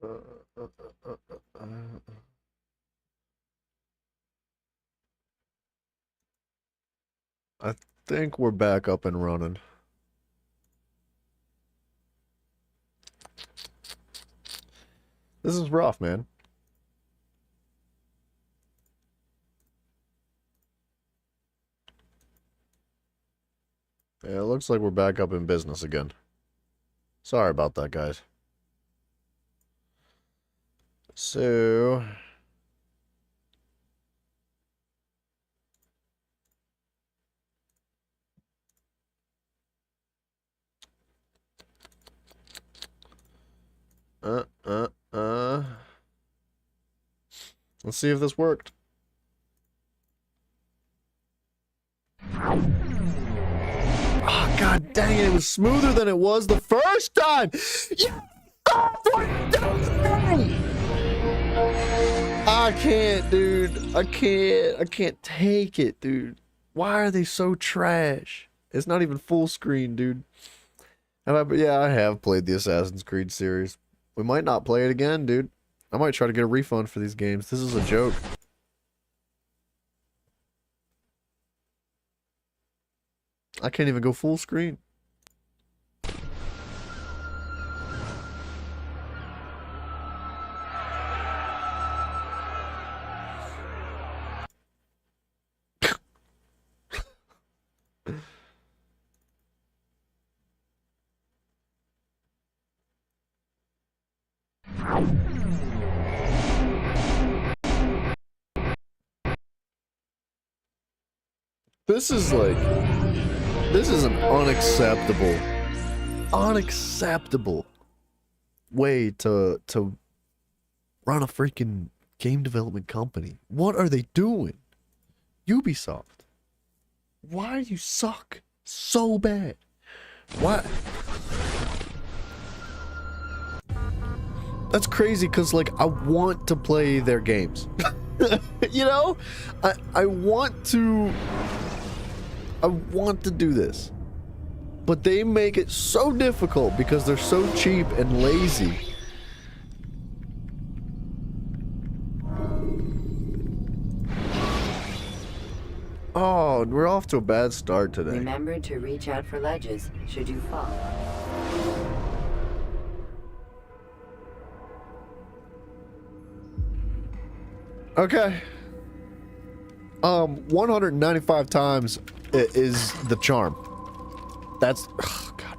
Uh, uh, uh, uh, uh. I think we're back up and running. This is rough, man. Yeah, it looks like we're back up in business again. Sorry about that, guys. So... Uh, uh, uh... Let's see if this worked. Oh, god dang it, it was smoother than it was the first time! Yeah! I can't, dude. I can't take it, dude. Why are they so trash? It's not even full screen, dude. Yeah, I have played the Assassin's Creed series. We might not play it again, dude. I might try to get a refund for these games. This is a joke. I can't even go full screen. This is like... This is an unacceptable way to run a freaking game development company. What are they doing? Ubisoft. Why do you suck so bad? Why? That's crazy because, like, I want to play their games. You know? I want to do this. But they make it so difficult because they're so cheap and lazy. Oh, we're off to a bad start today. Remember to reach out for ledges should you fall. Okay. 195 times is the charm. That's... Oh, God.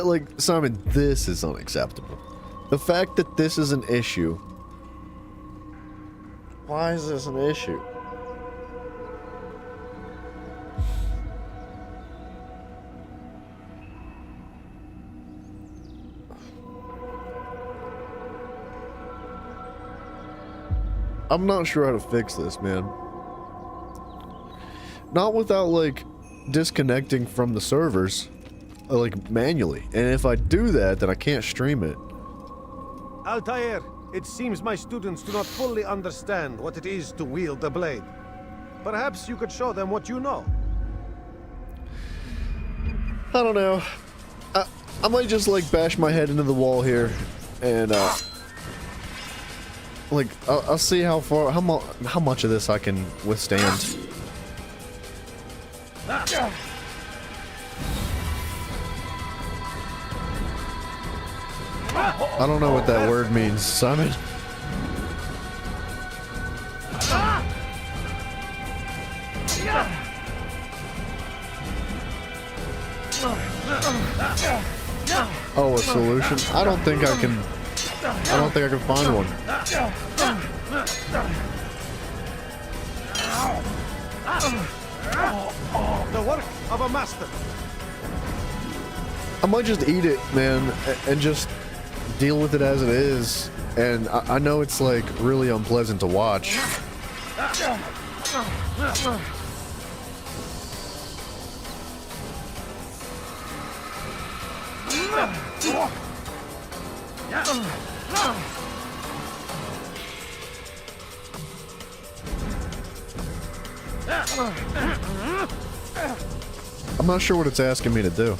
Like, Simon, this is unacceptable. The fact that this is an issue. Why is this an issue? I'm not sure how to fix this, man. Not without, like, disconnecting from the servers, like, manually. And if I do that, then I can't stream it. Altair, it seems my students do not fully understand what it is to wield the blade. Perhaps you could show them what you know. I don't know. I might just, like, bash my head into the wall here, and, like, I'll see how far, how much of this I can withstand. I don't know what that word means, Simon. Oh, a solution? I don't think I can find one. The work of a master. I might just eat it, man, and just deal with it as it is. And I know it's, like, really unpleasant to watch. I'm not sure what it's asking me to do.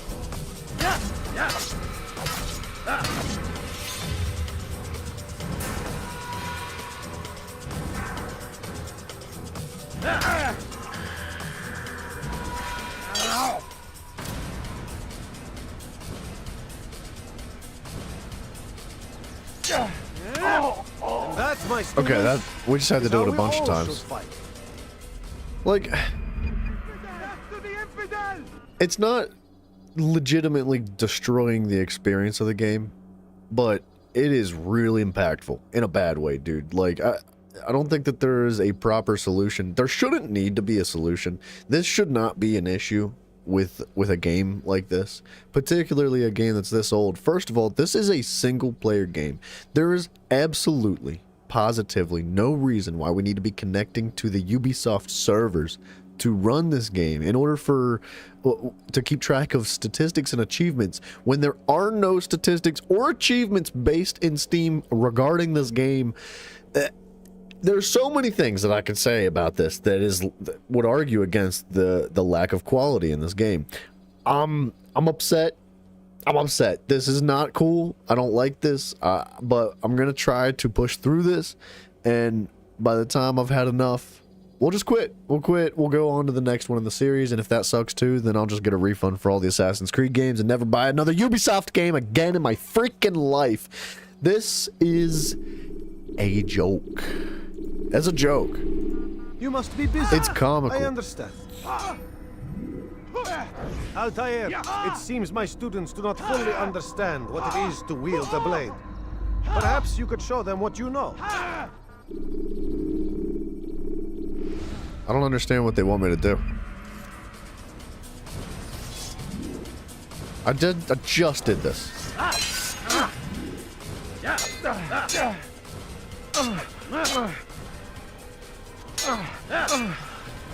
That's my Okay, that we just had to do it a bunch of times. Like, it's not legitimately destroying the experience of the game, but it is really impactful in a bad way, dude. Like, I don't think that there is a proper solution. There shouldn't need to be a solution. This should not be an issue with a game like this, particularly a game that's this old. First of all, this is a single player game. There is absolutely, positively no reason why we need to be connecting to the Ubisoft servers to run this game in order for to keep track of statistics and achievements when there are no statistics or achievements based in Steam regarding this game. There's so many things that I could say about this that would argue against the lack of quality in this game. I'm upset. I'm upset. This is not cool. I don't like this, but I'm gonna try to push through this, and by the time I've had enough, we'll just quit. We'll quit. We'll go on to the next one in the series, and if that sucks too, then I'll just get a refund for all the Assassin's Creed games and never buy another Ubisoft game again in my freaking life. This is a joke. As a joke. You must be busy. It's comical. I understand. Altair, it seems my students do not fully understand what it is to wield a blade. Perhaps you could show them what you know. I don't understand what they want me to do. I just did this.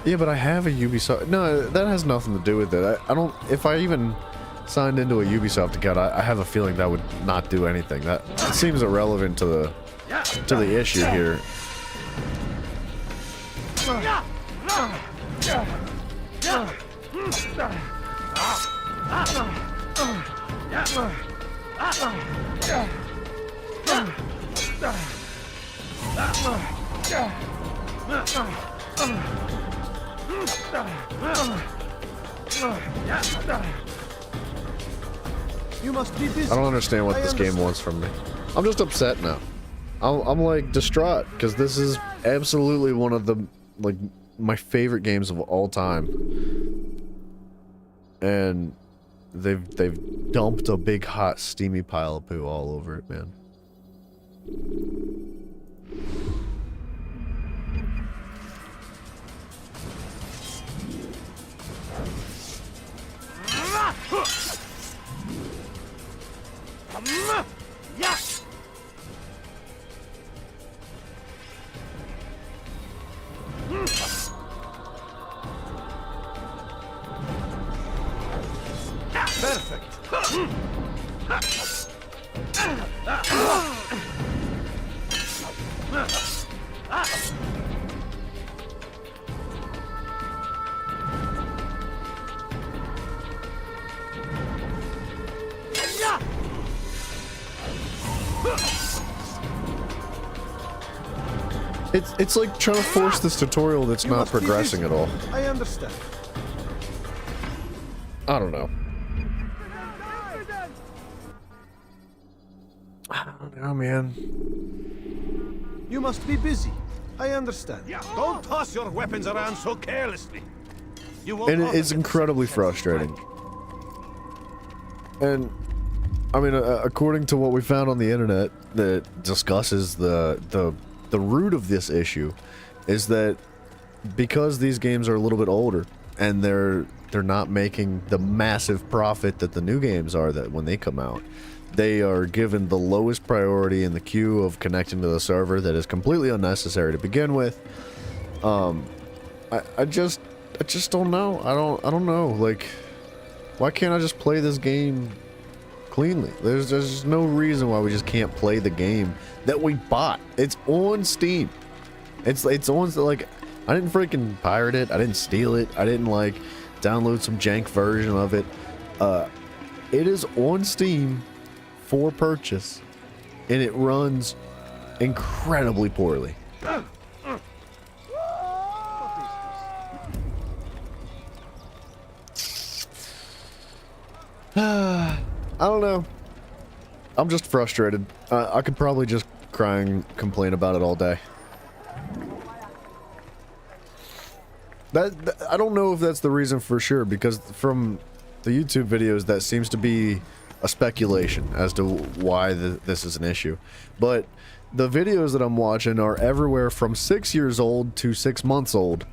Yeah, but I have a Ubisoft. No, that has nothing to do with it. I don't. If I even signed into a Ubisoft account, I have a feeling that would not do anything. That seems irrelevant to the issue here. You must be busy. I don't understand what this game wants from me. I'm just upset now. I'm like distraught because this is absolutely one of the my favorite games of all time, and they've dumped a big hot steamy pile of poo all over it, man. It's like trying to force this tutorial that's not progressing at all. I understand. I don't know. I don't know, man. You must be busy. I understand. Don't toss your weapons around so carelessly. And it's incredibly frustrating. And I mean, according to what we found on the internet that discusses the root of this issue is that because these games are a little bit older and they're not making the massive profit that the new games are that when they come out, they are given the lowest priority in the queue of connecting to the server that is completely unnecessary to begin with. I just don't know. I don't know. Like, why can't I just play this game cleanly? There's just no reason why we just can't play the game that we bought. It's on Steam. It's on, like, I didn't freaking pirate it. I didn't steal it. I didn't like download some jank version of it. It is on Steam for purchase, and it runs incredibly poorly. I don't know. I'm just frustrated. I could probably just cry and complain about it all day. I don't know if that's the reason for sure, because from the YouTube videos, that seems to be a speculation as to why this is an issue. But the videos that I'm watching are everywhere from 6 years old to 6 months old.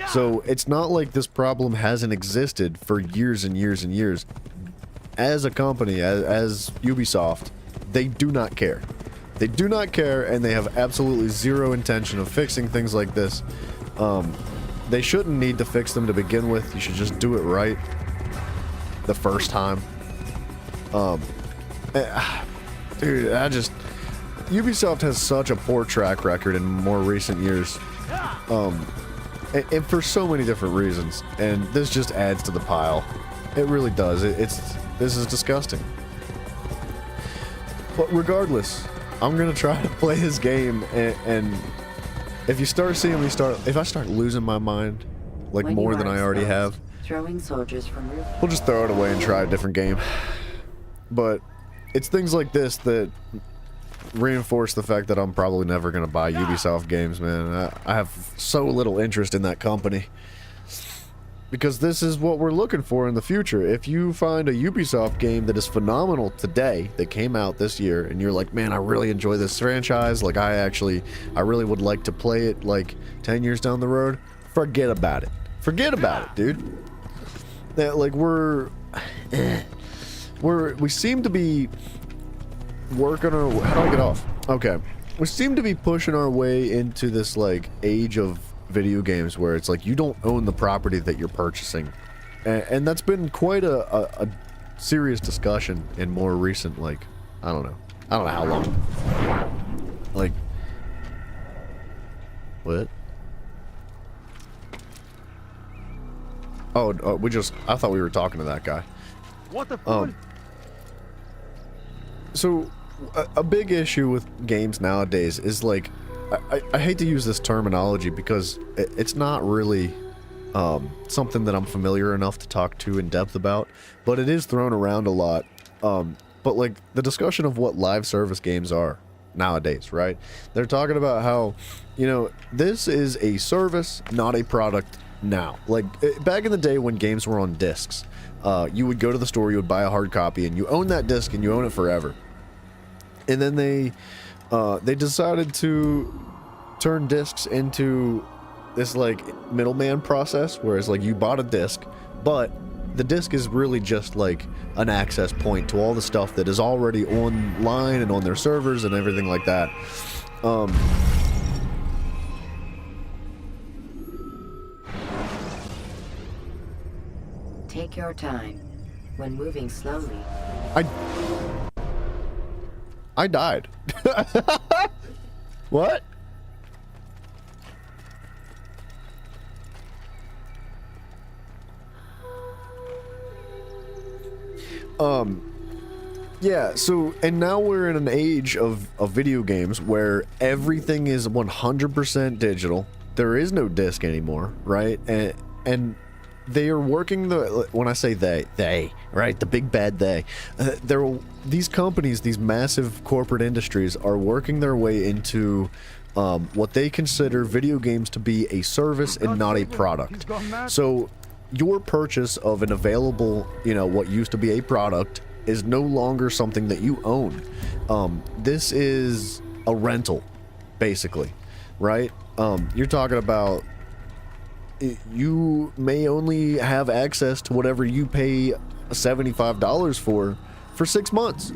So it's not like this problem hasn't existed for years and years and years. As a company, as Ubisoft, they do not care. They do not care, and they have absolutely zero intention of fixing things like this. They shouldn't need to fix them to begin with. You should just do it right the first time. Dude, Ubisoft has such a poor track record in more recent years. And for so many different reasons. And this just adds to the pile. It really does. This is disgusting. But regardless, I'm gonna try to play this game, and if you start seeing me if I start losing my mind, like When more you than are I already exposed, have, Throwing soldiers from roof. we'll just throw it away and try a different game. But it's things like this that reinforce the fact that I'm probably never gonna buy Ubisoft games, man. I have so little interest in that company. Because this is what we're looking for in the future. If you find a Ubisoft game that is phenomenal today, that came out this year, and you're like, man, I really enjoy this franchise, like I really would like to play it like 10 years down the road, forget about it. Forget about it, dude. Like we seem to be working our, how do I get off? Okay. We seem to be pushing our way into this like age of video games where it's like you don't own the property that you're purchasing, and that's been quite a serious discussion in more recent, like, I don't know how long. Like, what? Oh, I thought we were talking to that guy. What the fool? So a big issue with games nowadays is like, I hate to use this terminology because it's not really something that I'm familiar enough to talk to in depth about, but it is thrown around a lot. But like the discussion of what live service games are nowadays, right? They're talking about how, you know, this is a service, not a product now. Like back in the day when games were on discs, you would go to the store, you would buy a hard copy, and you own that disc and you own it forever. And then they decided to turn discs into this like middleman process, whereas like you bought a disc, but the disc is really just like an access point to all the stuff that is already online and on their servers and everything like that. Take your time. When moving slowly, I died. What? Yeah, so, and now we're in an age of video games where everything is 100% digital. There is no disc anymore, right? And they are working when I say they, right? The big bad they. These companies, these massive corporate industries are working their way into what they consider video games to be a service and not a product. So your purchase of an available, you know, what used to be a product is no longer something that you own. This is a rental, basically, right? You're talking about you may only have access to whatever you pay $75 for 6 months,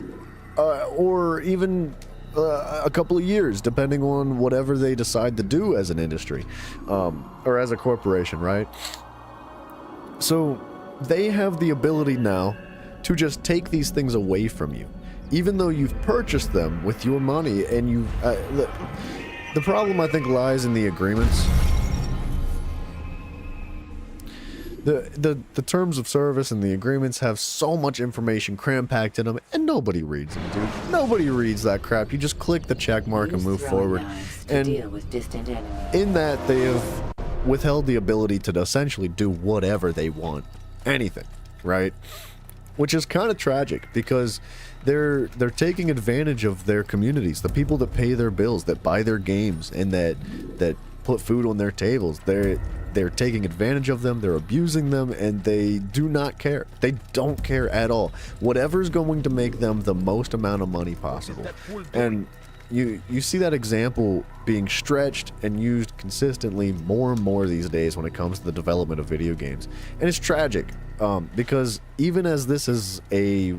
or even a couple of years, depending on whatever they decide to do as an industry, or as a corporation, right? So they have the ability now to just take these things away from you, even though you've purchased them with your money. And you, the problem I think lies in the agreements. The terms of service and the agreements have so much information cram-packed in them, and nobody reads them, dude. Nobody reads that crap. You just click the check mark and Use move throwing forward. knives to And deal with distant enemies. in that, they have withheld the ability to essentially do whatever they want. Anything, right? Which is kind of tragic, because they're taking advantage of their communities, the people that pay their bills, that buy their games, and that put food on their tables. They're taking advantage of them, they're abusing them, and they do not care. They don't care at all. Whatever's going to make them the most amount of money possible. And you see that example being stretched and used consistently more and more these days when it comes to the development of video games. And it's tragic, because even as this is a,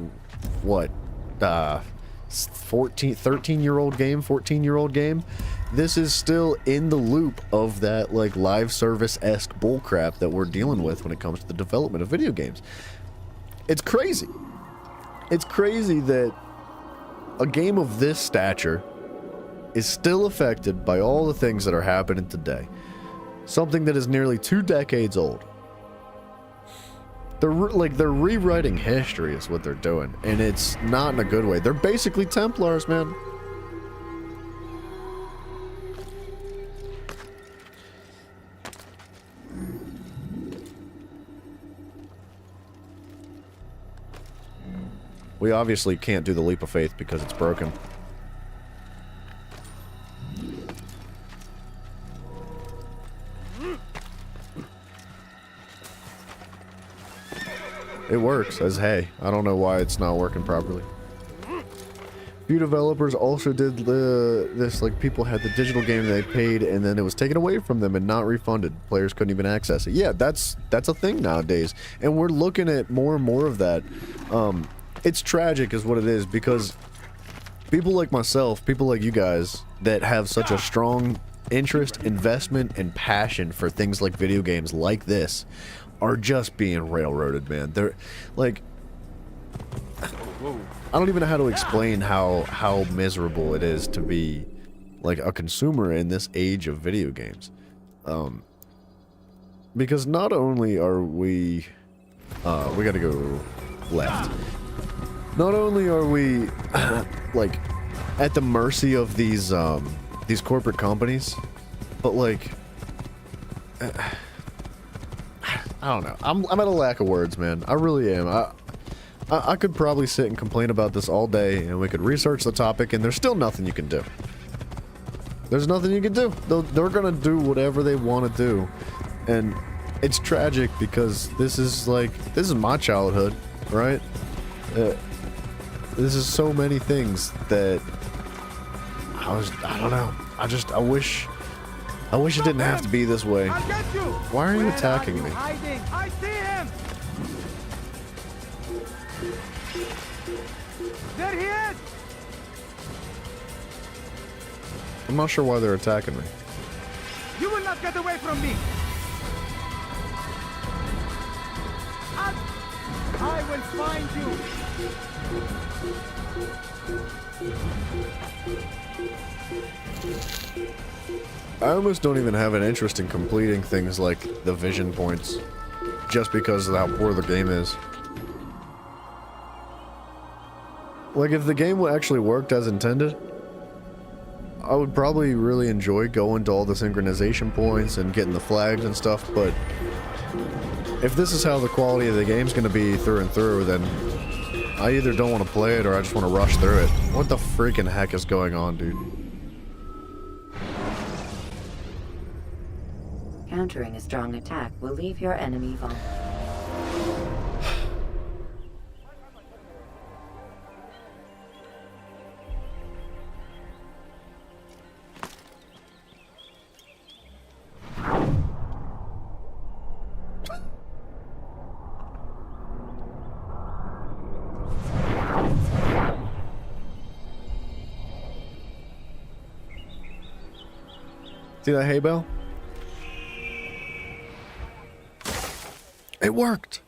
13-year-old game, 14-year-old game, this is still in the loop of that, like, live service-esque bullcrap that we're dealing with when it comes to the development of video games. It's crazy. It's crazy that a game of this stature is still affected by all the things that are happening today. Something that is nearly 2 decades old. They're rewriting history is what they're doing, and it's not in a good way. They're basically Templars, man. We obviously can't do the leap of faith because it's broken. It works as hay. I don't know why it's not working properly. Few developers also did this, like, people had the digital game they paid and then it was taken away from them and not refunded. Players couldn't even access it. Yeah, that's a thing nowadays, and we're looking at more and more of that. It's tragic is what it is, because people like myself, people like you guys that have such a strong interest, investment, and passion for things like video games like this are just being railroaded, man. They're like, I don't even know how to explain how miserable it is to be like a consumer in this age of video games. Because not only are we gotta go left. Not only are we like at the mercy of these corporate companies, but like I don't know. I'm at a lack of words, man. I really am. I could probably sit and complain about this all day, and we could research the topic, and there's still nothing you can do. There's nothing you can do. They're gonna do whatever they want to do, and it's tragic because this is my childhood, right? This is so many things that I don't know. I wish it didn't have to be this way. Why are you attacking me? I see him! There he is! I'm not sure why they're attacking me. You will not get away from me! I will find you! I almost don't even have an interest in completing things like the vision points, just because of how poor the game is. Like, if the game actually worked as intended, I would probably really enjoy going to all the synchronization points and getting the flags and stuff, but if this is how the quality of the game's gonna be through and through, then I either don't want to play it or I just want to rush through it. What the freaking heck is going on, dude? Countering a strong attack will leave your enemy vulnerable. See that hay bale? It worked!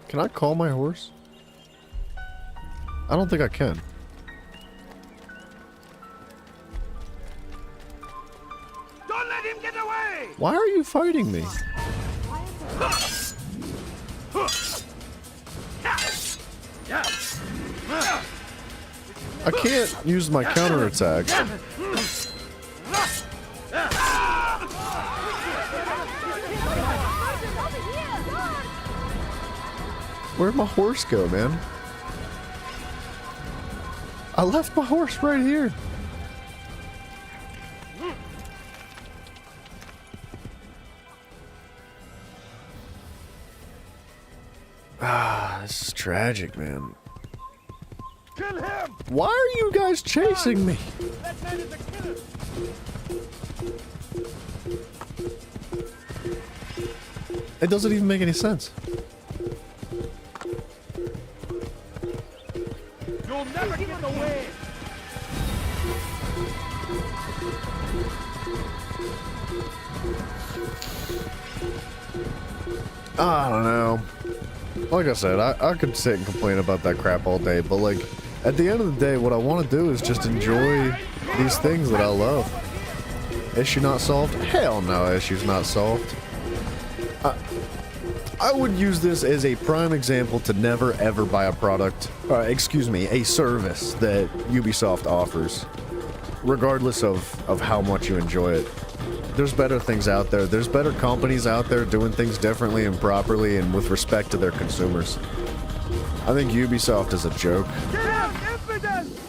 Can I call my horse? I don't think I can. Why are you fighting me? I can't use my counterattack. Where'd my horse go, man? I left my horse right here. Ah, this is tragic, man. Kill him! Why are you guys chasing me? That man is a killer! It doesn't even make any sense. You'll never get away! I don't know. Like I said, I could sit and complain about that crap all day, but like, at the end of the day, what I want to do is just enjoy these things that I love. Issue not solved? Hell no, issue's not solved. I would use this as a prime example to never ever buy a product, excuse me, a service that Ubisoft offers, regardless of how much you enjoy it. There's better things out there. There's better companies out there doing things differently and properly and with respect to their consumers. I think Ubisoft is a joke. Get him! Impudence!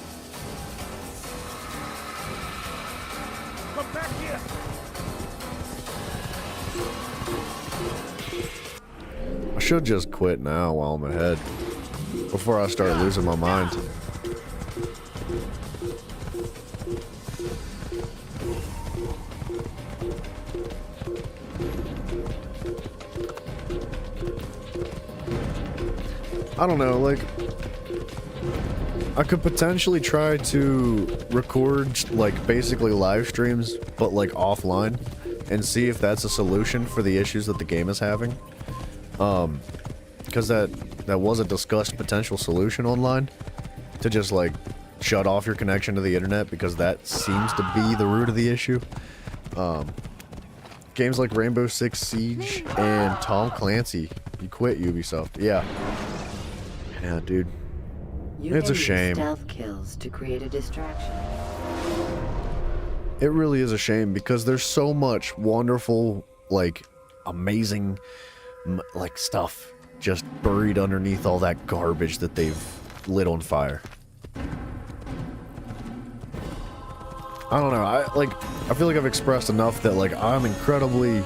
Come back here! I should just quit now while I'm ahead, before I start losing my mind. I don't know, like, I could potentially try to record, like, basically live streams, but, like, offline, and see if that's a solution for the issues that the game is having. Because that was a discussed potential solution online, to just, like, shut off your connection to the internet, because that seems to be the root of the issue. Games like Rainbow Six Siege and Tom Clancy, you quit Ubisoft. Yeah. Yeah, dude. It's a shame. Stealth kills to create a distraction. It really is a shame because there's so much wonderful, like, amazing, like, stuff just buried underneath all that garbage that they've lit on fire. I don't know. I feel like I've expressed enough that, like, I'm incredibly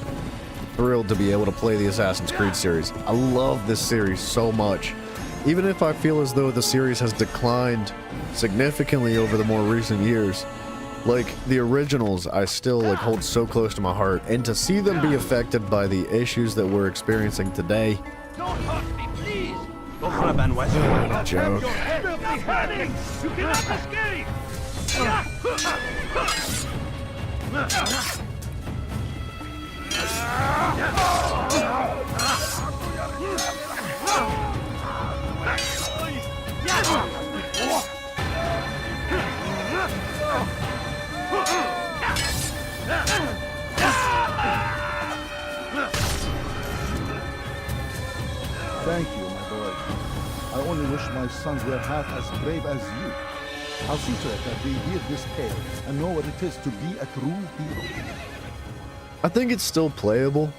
thrilled to be able to play the Assassin's Creed series. I love this series so much. Even if I feel as though the series has declined significantly over the more recent years, like, the originals I still, like, hold so close to my heart, and to see them be affected by the issues that we're experiencing today. Don't hurt me, please! Go grab and West. What a joke. You cannot escape! Thank you, my boy. I only wish my sons were half as brave as you. I'll see to it that they hear this tale and know what it is to be a true hero. I think it's still playable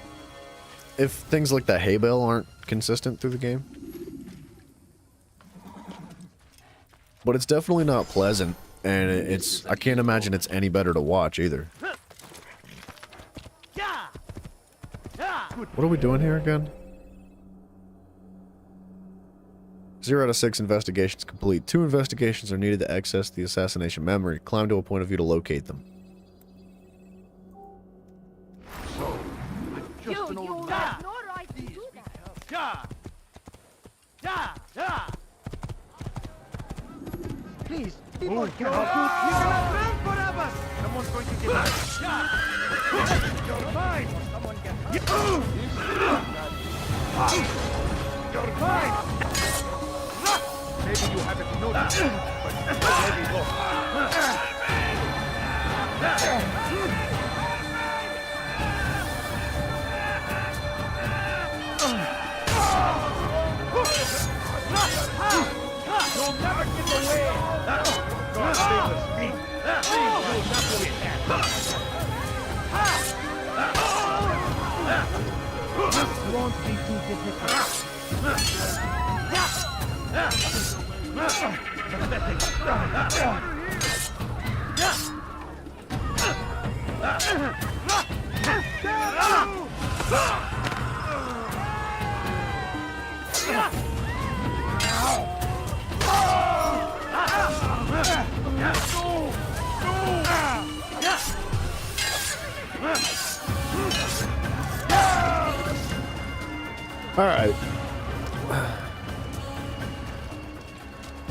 if things like the hay bale aren't consistent through the game. But it's definitely not pleasant, and I can't imagine it's any better to watch either. What are we doing here again? 0 out of 6 investigations complete. 2 investigations are needed to access the assassination memory. Climb to a point of view to locate them. Just an old man. No right to do that. Ja! Ja! Ja! Please, people cannot do. You cannot run forever! Someone's going to get hurt. Ja! You're mine! Someone get hurt. You're mine! Maybe you haven't noticed, but maybe not. You'll never get away! God save us, me! You'll not win that! Won't be too difficult. All right.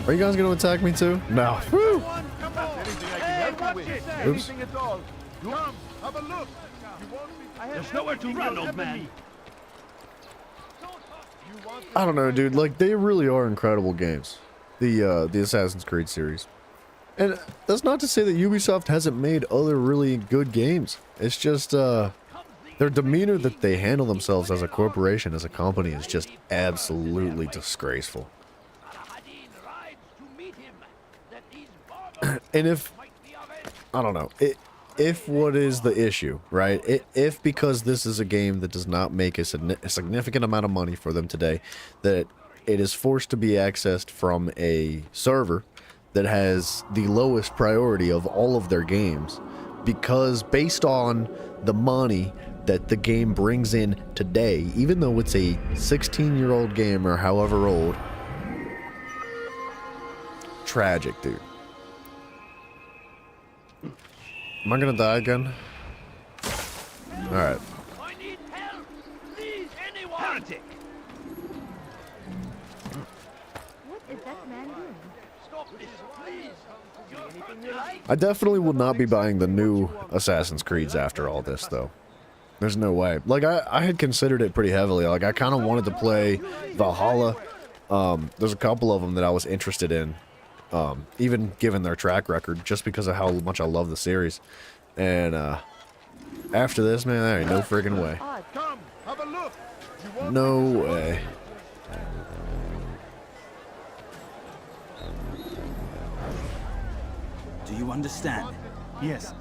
Are you guys gonna attack me too? No. Woo! Oops. at all. Come, have a look. There's nowhere to run, old man. I don't know, dude. Like, they really are incredible games. The Assassin's Creed series. And that's not to say that Ubisoft hasn't made other really good games. It's just, their demeanor that they handle themselves as a corporation, as a company, is just absolutely disgraceful. And if, I don't know, if what is the issue, right? If because this is a game that does not make a significant amount of money for them today, that it is forced to be accessed from a server that has the lowest priority of all of their games, because based on the money that the game brings in today, even though it's a 16-year-old game or however old, tragic, dude. Am I gonna die again? Alright. I need help! Please, anyone! Heretic! What is that man doing? Stop this, please! I definitely will not be buying the new Assassin's Creeds after all this, though. There's no way. Like, I had considered it pretty heavily. Like, I kind of wanted to play Valhalla. There's a couple of them that I was interested in. Even given their track record, just because of how much I love the series. And, after this, man, there ain't no friggin' way. Come, have a look. No way. Do you understand? Yes,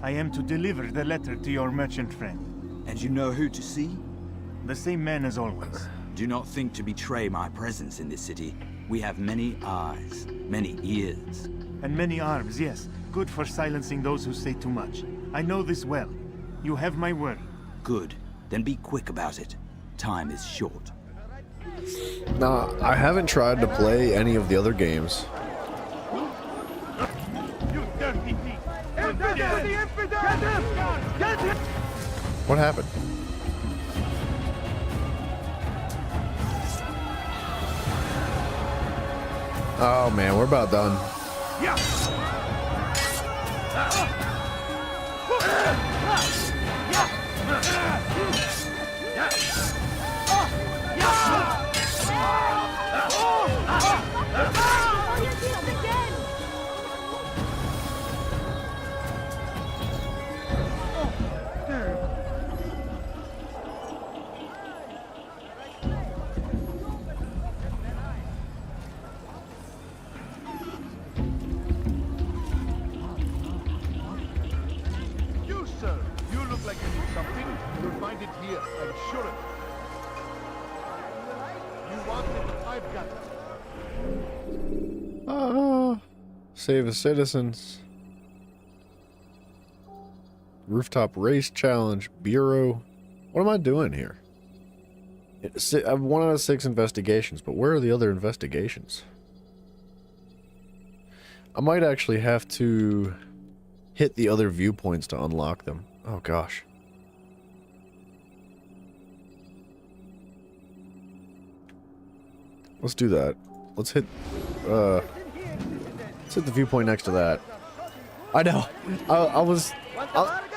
I am to deliver the letter to your merchant friend. And you know who to see? The same man as always. Do not think to betray my presence in this city. We have many eyes, many ears. And many arms, yes. Good for silencing those who say too much. I know this well. You have my word. Good. Then be quick about it. Time is short. Nah, I haven't tried to play any of the other games. You dirty thief! Get him! Get him! What happened? Oh man, we're about done. You, sir, you look like you need something. You'll find it here, I'm sure of it. You want it, I've got it. Save the citizens. Rooftop race challenge. Bureau. What am I doing here? I have 1 out of 6 investigations, but where are the other investigations? I might actually have to hit the other viewpoints to unlock them. Oh gosh. Let's do that. Let's hit the viewpoint next to that. I know.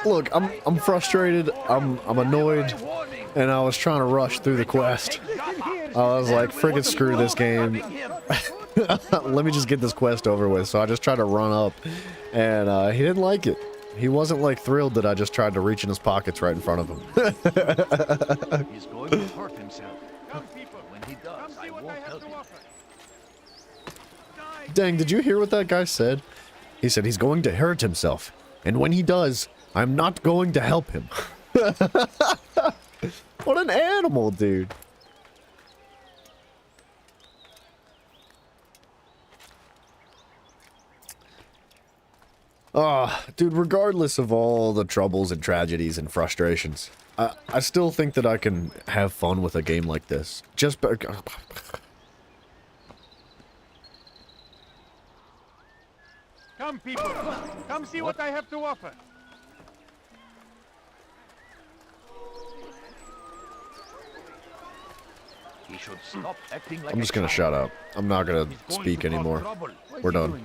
Look, I'm frustrated. I'm annoyed, and I was trying to rush through the quest. I was like, friggin' screw this game. Let me just get this quest over with. So I just tried to run up, and he didn't like it. He wasn't like thrilled that I just tried to reach in his pockets right in front of him. He's going to hurt himself. Come, people. When he does, I won't help him. Dang, did you hear what that guy said? He said he's going to hurt himself. And when he does, I'm not going to help him. What an animal, dude. Dude, regardless of all the troubles and tragedies and frustrations, I still think that I can have fun with a game like this. Just Come, people. Come see what I have to offer. He should stop acting like I'm just gonna shut up. I'm not gonna speak anymore. We're done.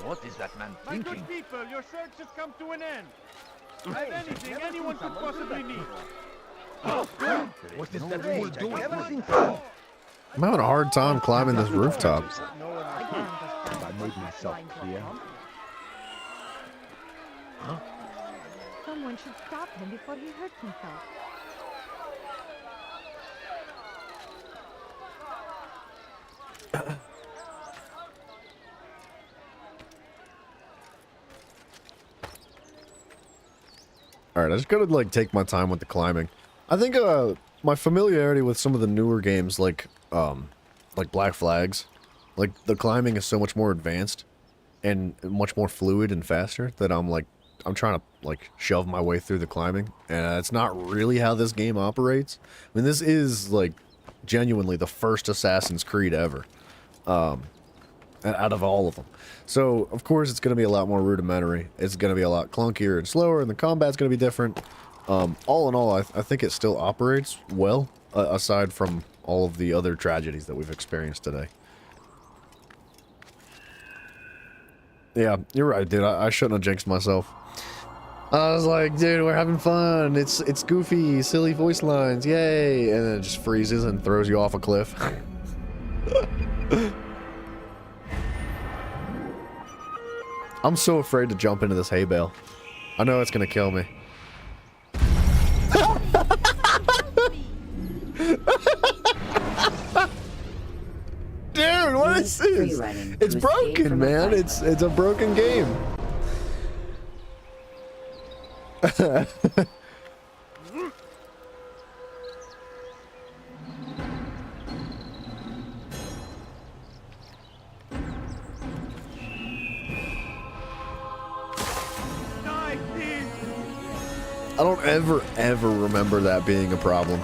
What is that man My thinking? good people, your search has come to an end. Have anything anyone could possibly need. What is that fool doing? I'm having a hard time climbing this rooftop. I made myself clear. Someone should stop him before he hurts himself. Alright, I just gotta, like, take my time with the climbing. I think, my familiarity with some of the newer games, like Black Flags, like, the climbing is so much more advanced and much more fluid and faster that I'm trying to, like, shove my way through the climbing. And it's not really how this game operates. I mean, this is, like, genuinely the first Assassin's Creed ever. Out of all of them. So, of course, it's going to be a lot more rudimentary. It's going to be a lot clunkier and slower, and the combat's going to be different. All in all, I think it still operates well, aside from all of the other tragedies that we've experienced today. Yeah, you're right, dude. I shouldn't have jinxed myself. I was like, dude, we're having fun. It's goofy, silly voice lines. Yay! And then it just freezes and throws you off a cliff. I'm so afraid to jump into this hay bale. I know it's gonna kill me. Dude, what is this? Free-running It's to escape broken, from a man. fight. It's a broken game. Die, please. I don't ever remember that being a problem.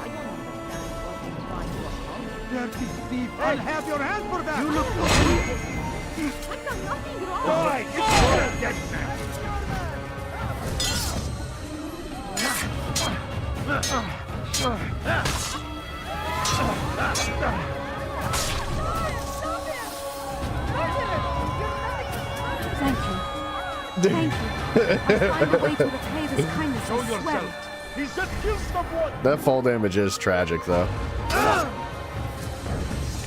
Dirty thief. I'll have your hand for that. You look I've done nothing wrong. right. It's dead man. Thank you. Thank you. I'll find a way to repay this kindness, Show I swear. yourself. He's just killed someone. That fall damage is tragic, though.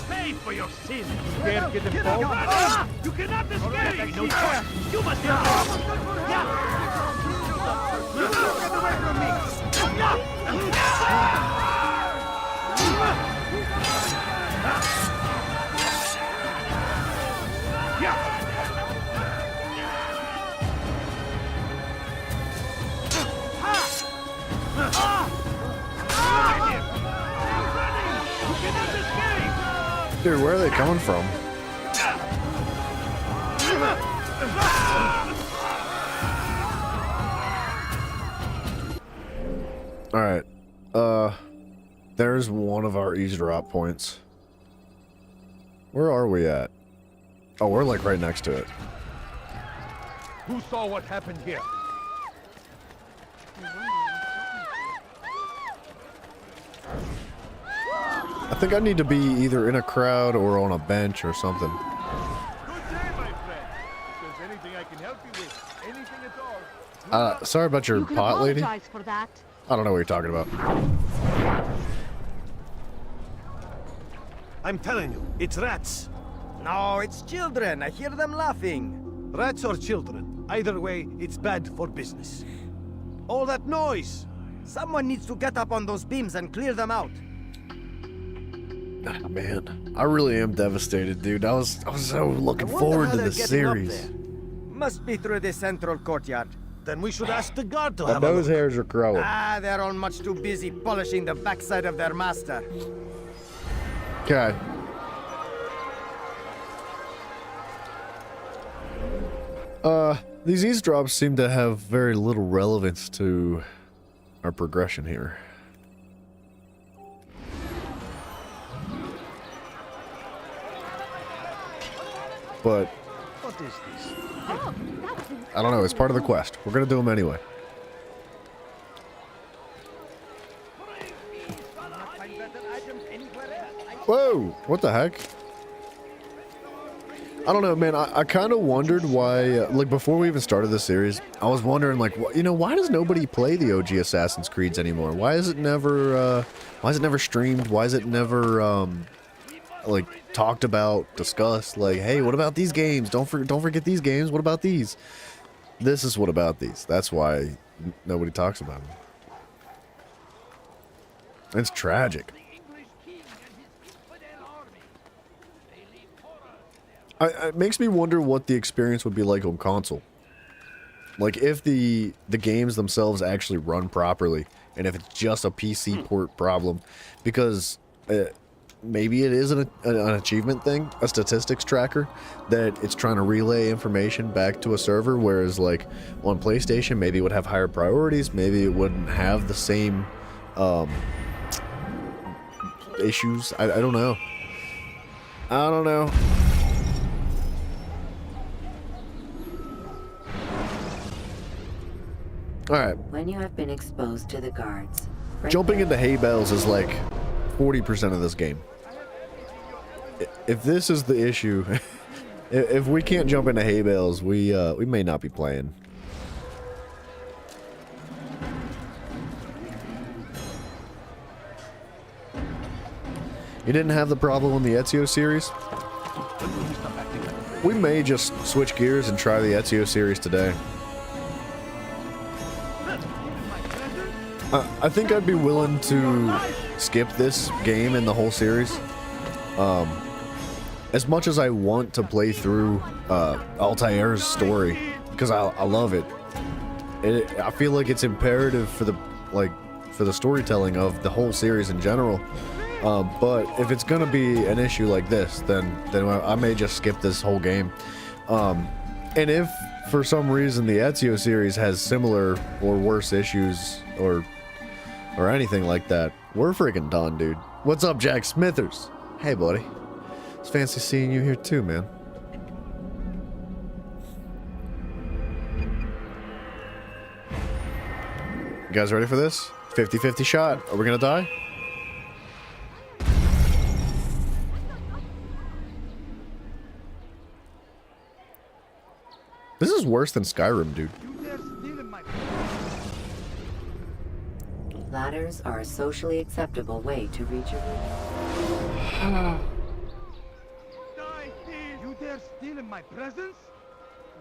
Pay for your sin. You dare get involved? You cannot escape. No choice. You must get away from me. Dude, where are they coming from? Alright. There's one of our eavesdrop points. Where are we at? Oh, we're like right next to it. Who saw what happened here? I think I need to be either in a crowd or on a bench or something. Good day, my friend. If there's anything I can help you with, anything at all. Sorry about your You can pot lady. apologize for that. I don't know what you're talking about. I'm telling you, it's rats. No, it's children. I hear them laughing. Rats or children. Either way, it's bad for business. All that noise! Someone needs to get up on those beams and clear them out. Man, I really am devastated, dude. I was so looking I wonder forward how to they're this getting up series. there. Must be through the central courtyard. Then we should ask the guard to My have a nose look. hairs are growing. Ah, they're all much too busy polishing the backside of their master. Okay. These eavesdrops seem to have very little relevance to our progression here. But What is this? Oh, that was I don't know, it's part of the quest. We're gonna do them anyway. Find better items anywhere else. Whoa! What the heck? I don't know, man. I kind of wondered why, like, before we even started this series, I was wondering, like, you know, why does nobody play the OG Assassin's Creeds anymore? Why is it never streamed? Why is it never, like, talked about, discussed? Like, hey, what about these games? Don't forget these games. What about these? This is what about these. That's why nobody talks about them. It's tragic. It makes me wonder what the experience would be like on console. Like, if the games themselves actually run properly, and if it's just a PC port problem, because maybe it is an achievement thing, a statistics tracker, that it's trying to relay information back to a server, whereas, like, on PlayStation, maybe it would have higher priorities, maybe it wouldn't have the same issues. I don't know. I don't know. Alright, When you have been exposed to the guards, break jumping them. into hay bales is like 40% of this game. If this is the issue, if we can't jump into hay bales, we may not be playing. You didn't have the problem in the Ezio series? We may just switch gears and try the Ezio series today. I think I'd be willing to skip this game and the whole series. As much as I want to play through Altair's story, because I love it. I feel like it's imperative for the storytelling of the whole series in general. But if it's gonna be an issue like this, then I may just skip this whole game. And if for some reason the Ezio series has similar or worse issues or anything like that, we're freaking done, dude. What's up, Jack Smithers? Hey, buddy. It's fancy seeing you here too, man. You guys ready for this? 50-50 shot. Are we gonna die? This is worse than Skyrim, dude. Ladders are a socially acceptable way to reach a room. You dare steal in my presence?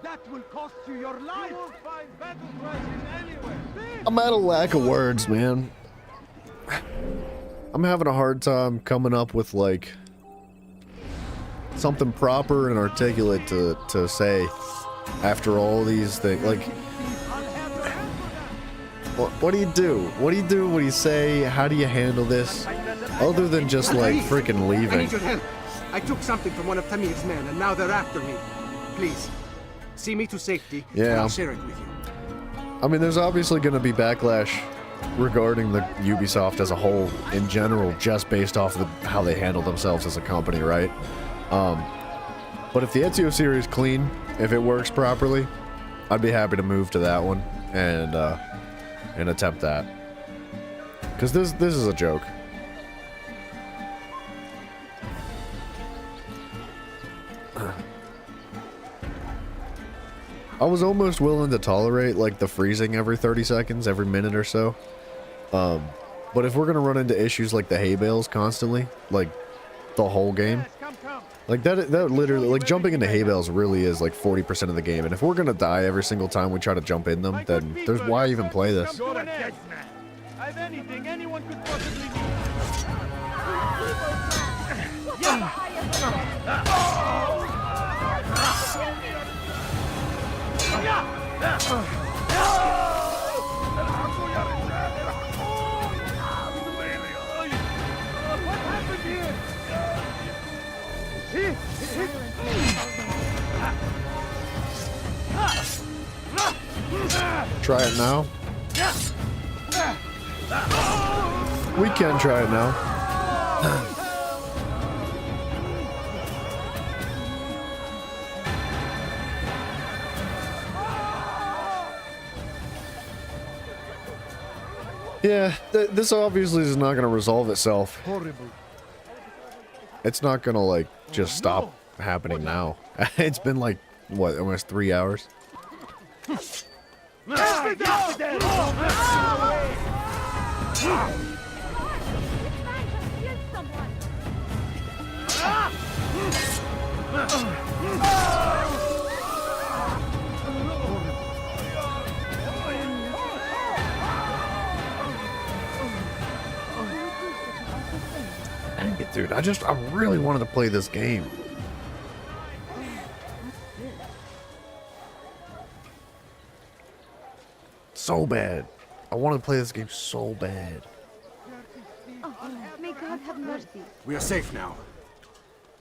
That will cost you your life! You won't find battle prizes anywhere! I'm at a lack of words, man. I'm having a hard time coming up with, like, something proper and articulate to say after all these things. Like, what do you do? What do you do? What do you say? How do you handle this? Other than just, like, freaking I leaving. need your help. I took something from one of Tamir's men, and now they're after me. Please, see me to safety, and Yeah. I'll share it with you. I mean, there's obviously going to be backlash regarding the Ubisoft as a whole in general, just based off of how they handle themselves as a company, right? But if the Ezio series clean, if it works properly, I'd be happy to move to that one and attempt that. Because this is a joke. I was almost willing to tolerate, like, the freezing every 30 seconds, every minute or so. But if we're gonna run into issues like the hay bales constantly, like, the whole game, like, that literally, like, jumping into hay bales really is, like, 40% of the game. And if we're gonna die every single time we try to jump in them, then there's why even play this? You're a dead man. I've anything anyone could possibly need. Try it now. We can try it now. Yeah, this obviously is not going to resolve itself. Horrible. It's not going to, like, just stop happening now. It's been, like, what, almost 3 hours? Dang it, dude. I really wanted to play this game. So bad. I want to play this game so bad. Oh, may God have mercy. We are safe now.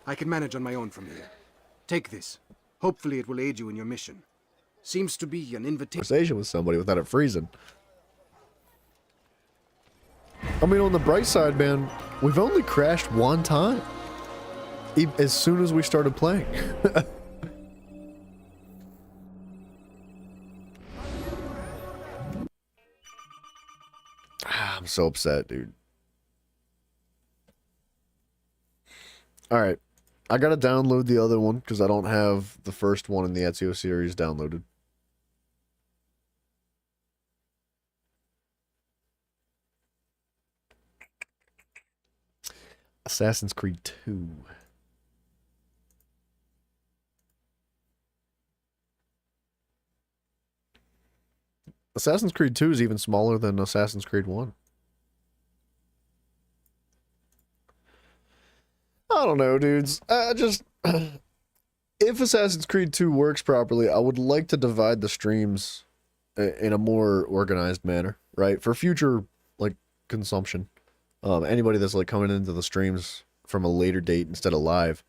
I can manage on my own from here. Take this. Hopefully it will aid you in your mission. Seems to be an invitation. Conversation with somebody without it freezing. I mean, on the bright side, man, we've only crashed one time. As soon as we started playing. I'm so upset, dude. Alright. I gotta download the other one, because I don't have the first one in the Ezio series downloaded. Assassin's Creed 2. Assassin's Creed 2 is even smaller than Assassin's Creed 1. I don't know, dudes. If Assassin's Creed 2 works properly, I would like to divide the streams in a more organized manner, right? For future, like, consumption. Anybody that's, like, coming into the streams from a later date instead of live,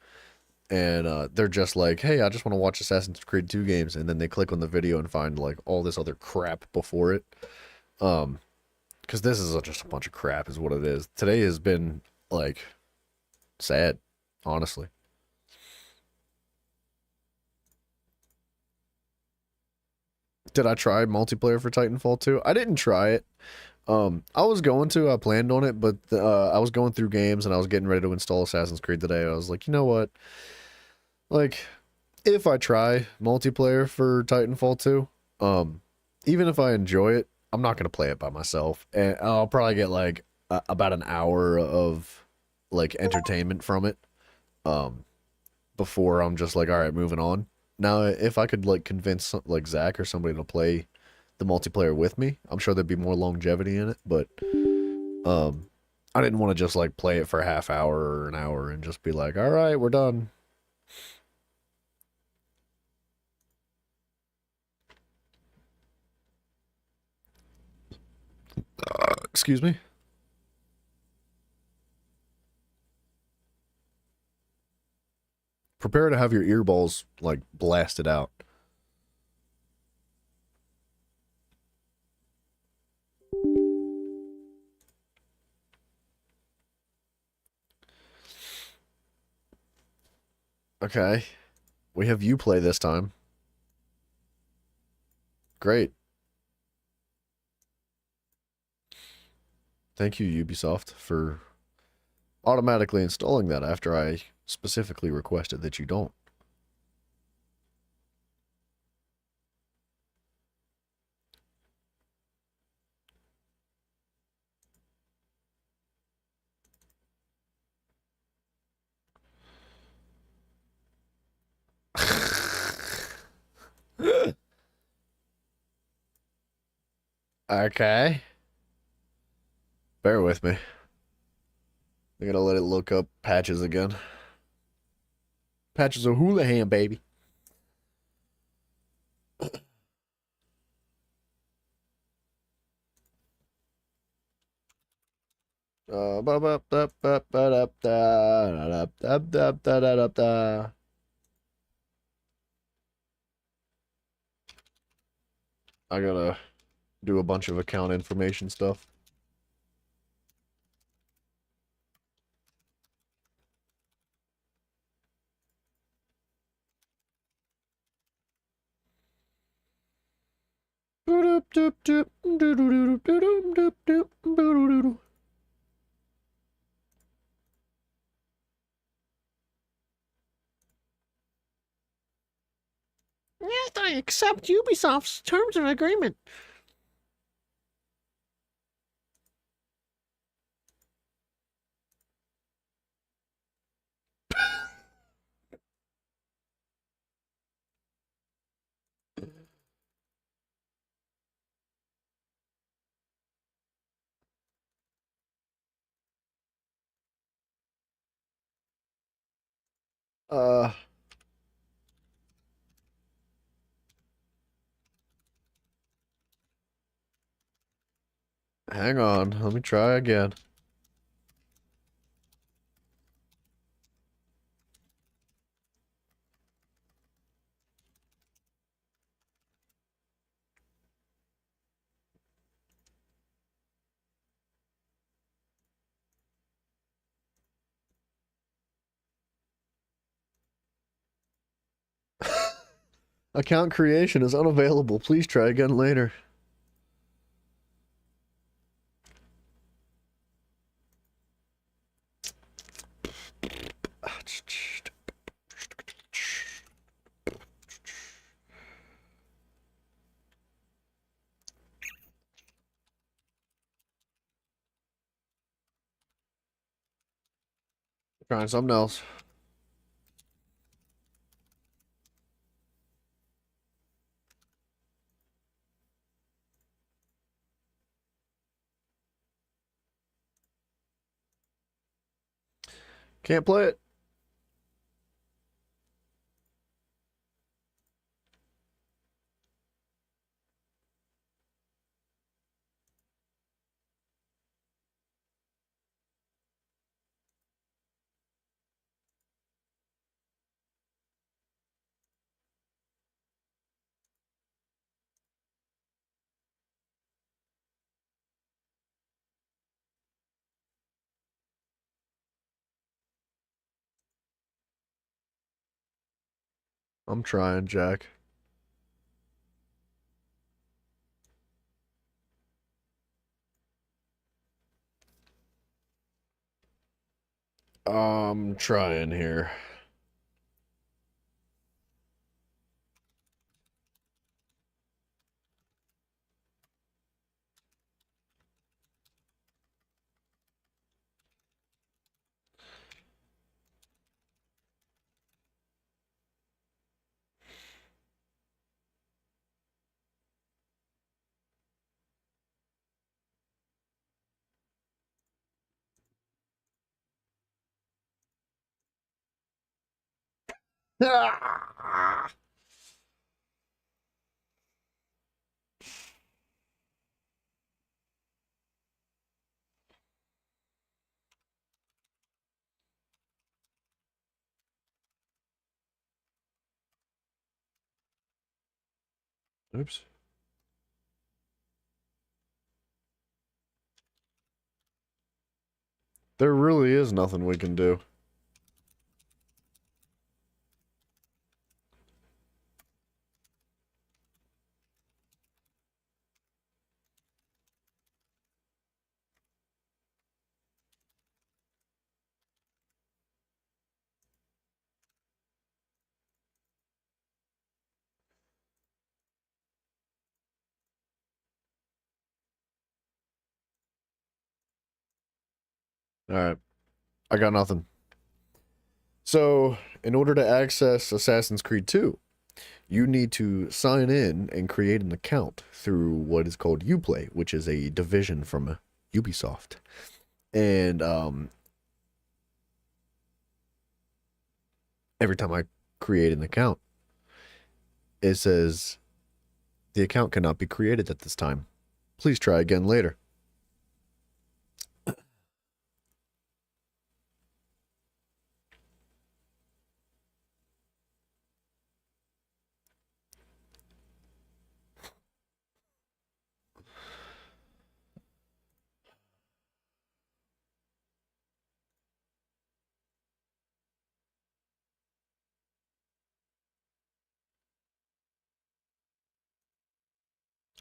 and they're just like, hey, I just want to watch Assassin's Creed 2 games, and then they click on the video and find, like, all this other crap before it. Because this is just a bunch of crap is what it is. Today has been, like, sad, honestly. Did I try multiplayer for Titanfall 2? I didn't try it. I was going to, I planned on it, but I was going through games and I was getting ready to install Assassin's Creed today. I was like, you know what? Like, if I try multiplayer for Titanfall 2, even if I enjoy it, I'm not going to play it by myself. And I'll probably get, like, about an hour of, like, entertainment from it, before I'm just like, all right, moving on. Now, if I could, like, convince, like, Zach or somebody to play the multiplayer with me, I'm sure there'd be more longevity in it, but I didn't want to just, like, play it for a half hour or an hour and just be like, all right, we're done. Excuse me? Prepare to have your earballs, like, blasted out. Okay. We have you play this time. Great. Thank you, Ubisoft, for automatically installing that after I specifically requested that you don't. Okay. Bear with me. I gotta let it look up patches again. Patches O'Houlihan, baby. I gotta do a bunch of account information stuff. Yes, I accept Ubisoft's terms of agreement. Uh, Hang on, let me try again. Account creation is unavailable. Please try again later. Trying something else. Can't play it. I'm trying, Jack. I'm trying here. Oops. There really is nothing we can do. All right. I got nothing. So, in order to access Assassin's Creed 2, you need to sign in and create an account through what is called Uplay, which is a division from Ubisoft. And every time I create an account, it says the account cannot be created at this time. Please try again later.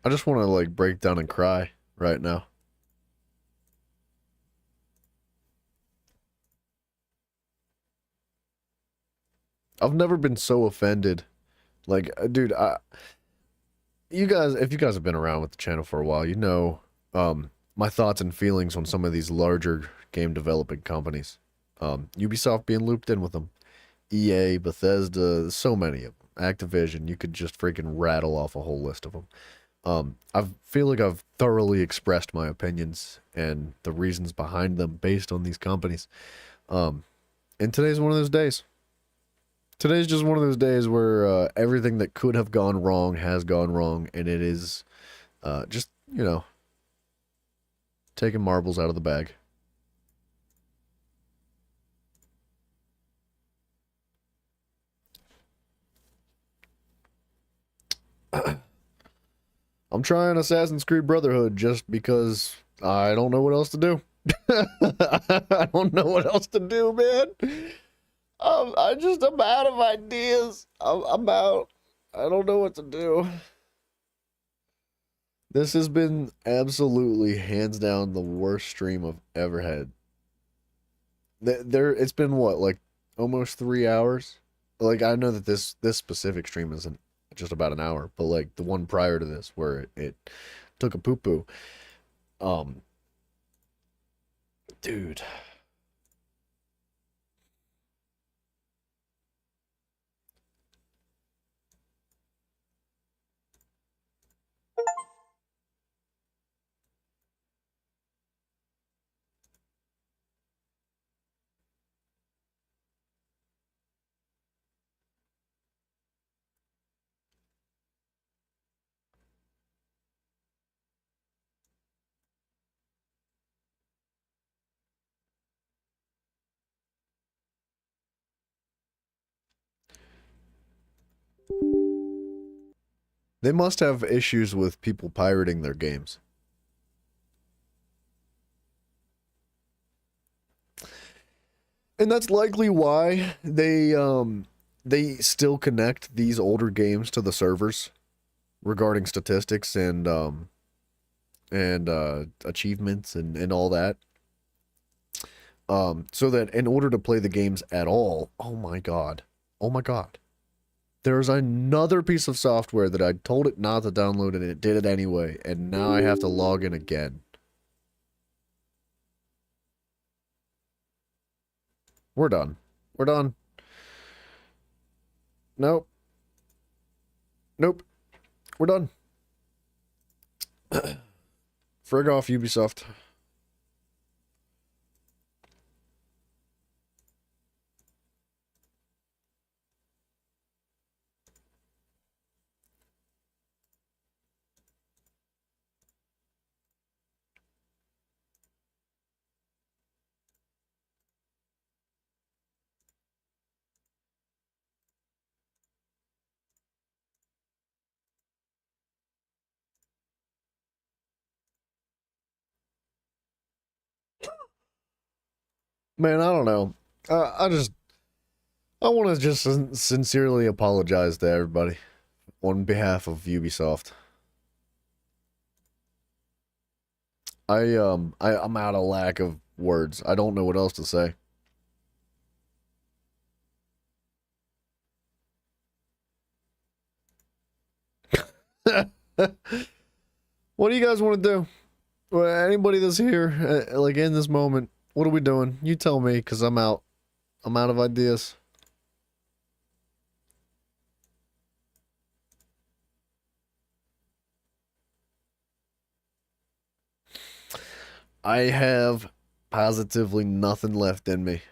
I just want to like break down and cry right now. I've never been so offended. Like, dude, you guys, if you guys have been around with the channel for a while, you know, my thoughts and feelings on some of these larger game developing companies. Ubisoft being looped in with them. EA, Bethesda, so many of them. Activision, you could just freaking rattle off a whole list of them. I feel like I've thoroughly expressed my opinions and the reasons behind them based on these companies. And today's one of those days. Today's just one of those days where everything that could have gone wrong has gone wrong, and it is just, you know, taking marbles out of the bag. I'm trying Assassin's Creed Brotherhood just because I don't know what else to do. I don't know what else to do, man. I'm out of ideas. I'm out. I don't know what to do. This has been absolutely, hands down, the worst stream I've ever had. It's been what, like almost 3 hours? Like, I know that this specific stream isn't just about an hour, but like the one prior to this where it took a poo-poo. Dude. They must have issues with people pirating their games. And that's likely why they still connect these older games to the servers regarding statistics and achievements and all that. So that in order to play the games at all, oh my god. There's another piece of software that I told it not to download and it did it anyway, and now I have to log in again. We're done. We're done. Nope. Nope. We're done. Frig off, Ubisoft. Man, I don't know. I want to just sincerely apologize to everybody on behalf of Ubisoft. I'm out of lack of words. I don't know what else to say. What do you guys want to do? Well, anybody that's here, like in this moment, what are we doing? You tell me, because I'm out. I'm out of ideas. I have positively nothing left in me.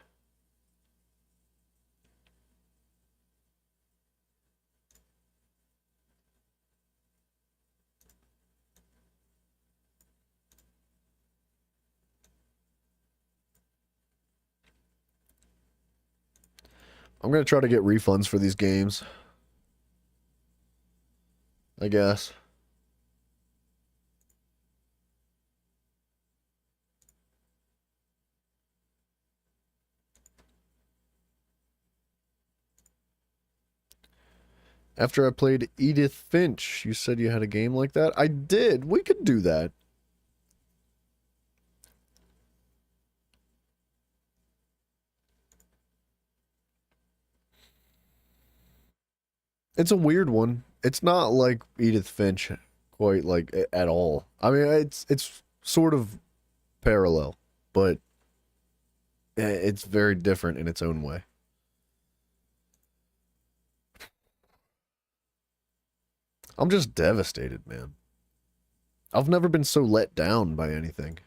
I'm gonna try to get refunds for these games, I guess. After I played Edith Finch, you said you had a game like that? I did. We could do that. It's a weird one. It's not like Edith Finch quite like at all. I mean, it's sort of parallel, but it's very different in its own way. I'm just devastated, man. I've never been so let down by anything.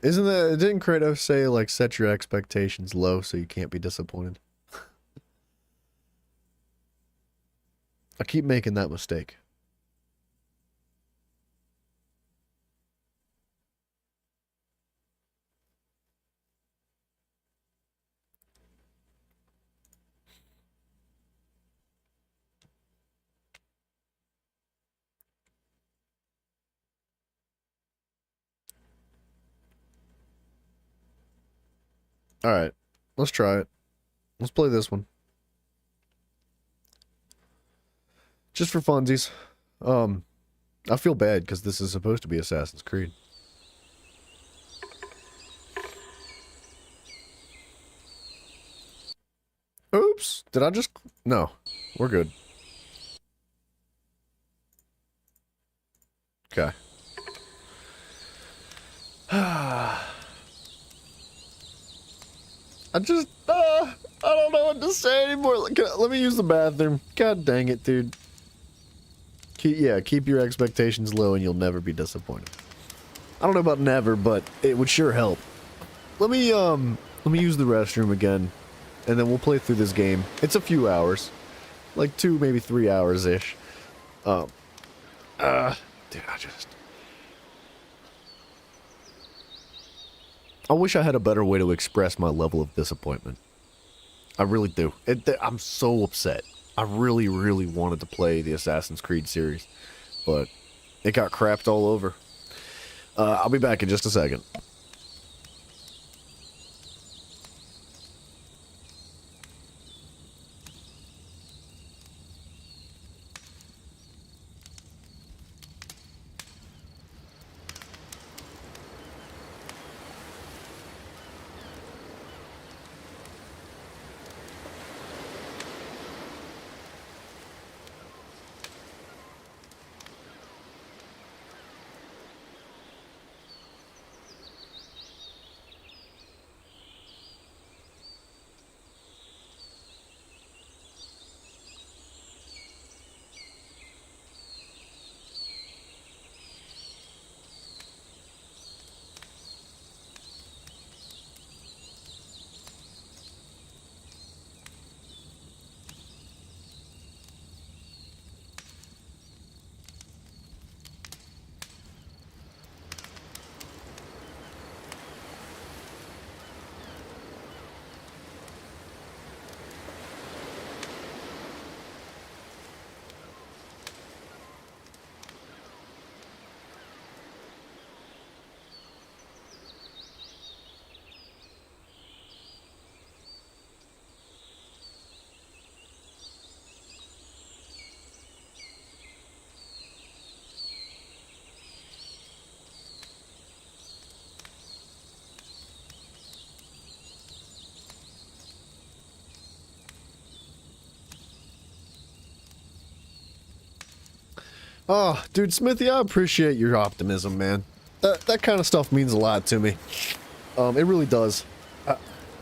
Didn't Kratos say, like, set your expectations low so you can't be disappointed? I keep making that mistake. Alright, let's try it. Let's play this one. Just for funsies. I feel bad because this is supposed to be Assassin's Creed. Oops! Did I just... No. We're good. Okay. I don't know what to say anymore. Let me use the bathroom. God dang it, dude. Keep your expectations low and you'll never be disappointed. I don't know about never, but it would sure help. Let me use the restroom again, and then we'll play through this game. It's a few hours. Like 2, maybe 3 hours-ish. Dude, I wish I had a better way to express my level of disappointment. I really do. I'm so upset. I really, really wanted to play the Assassin's Creed series, but it got crapped all over. I'll be back in just a second. Oh, dude, Smithy, I appreciate your optimism, man. That kind of stuff means a lot to me. It really does.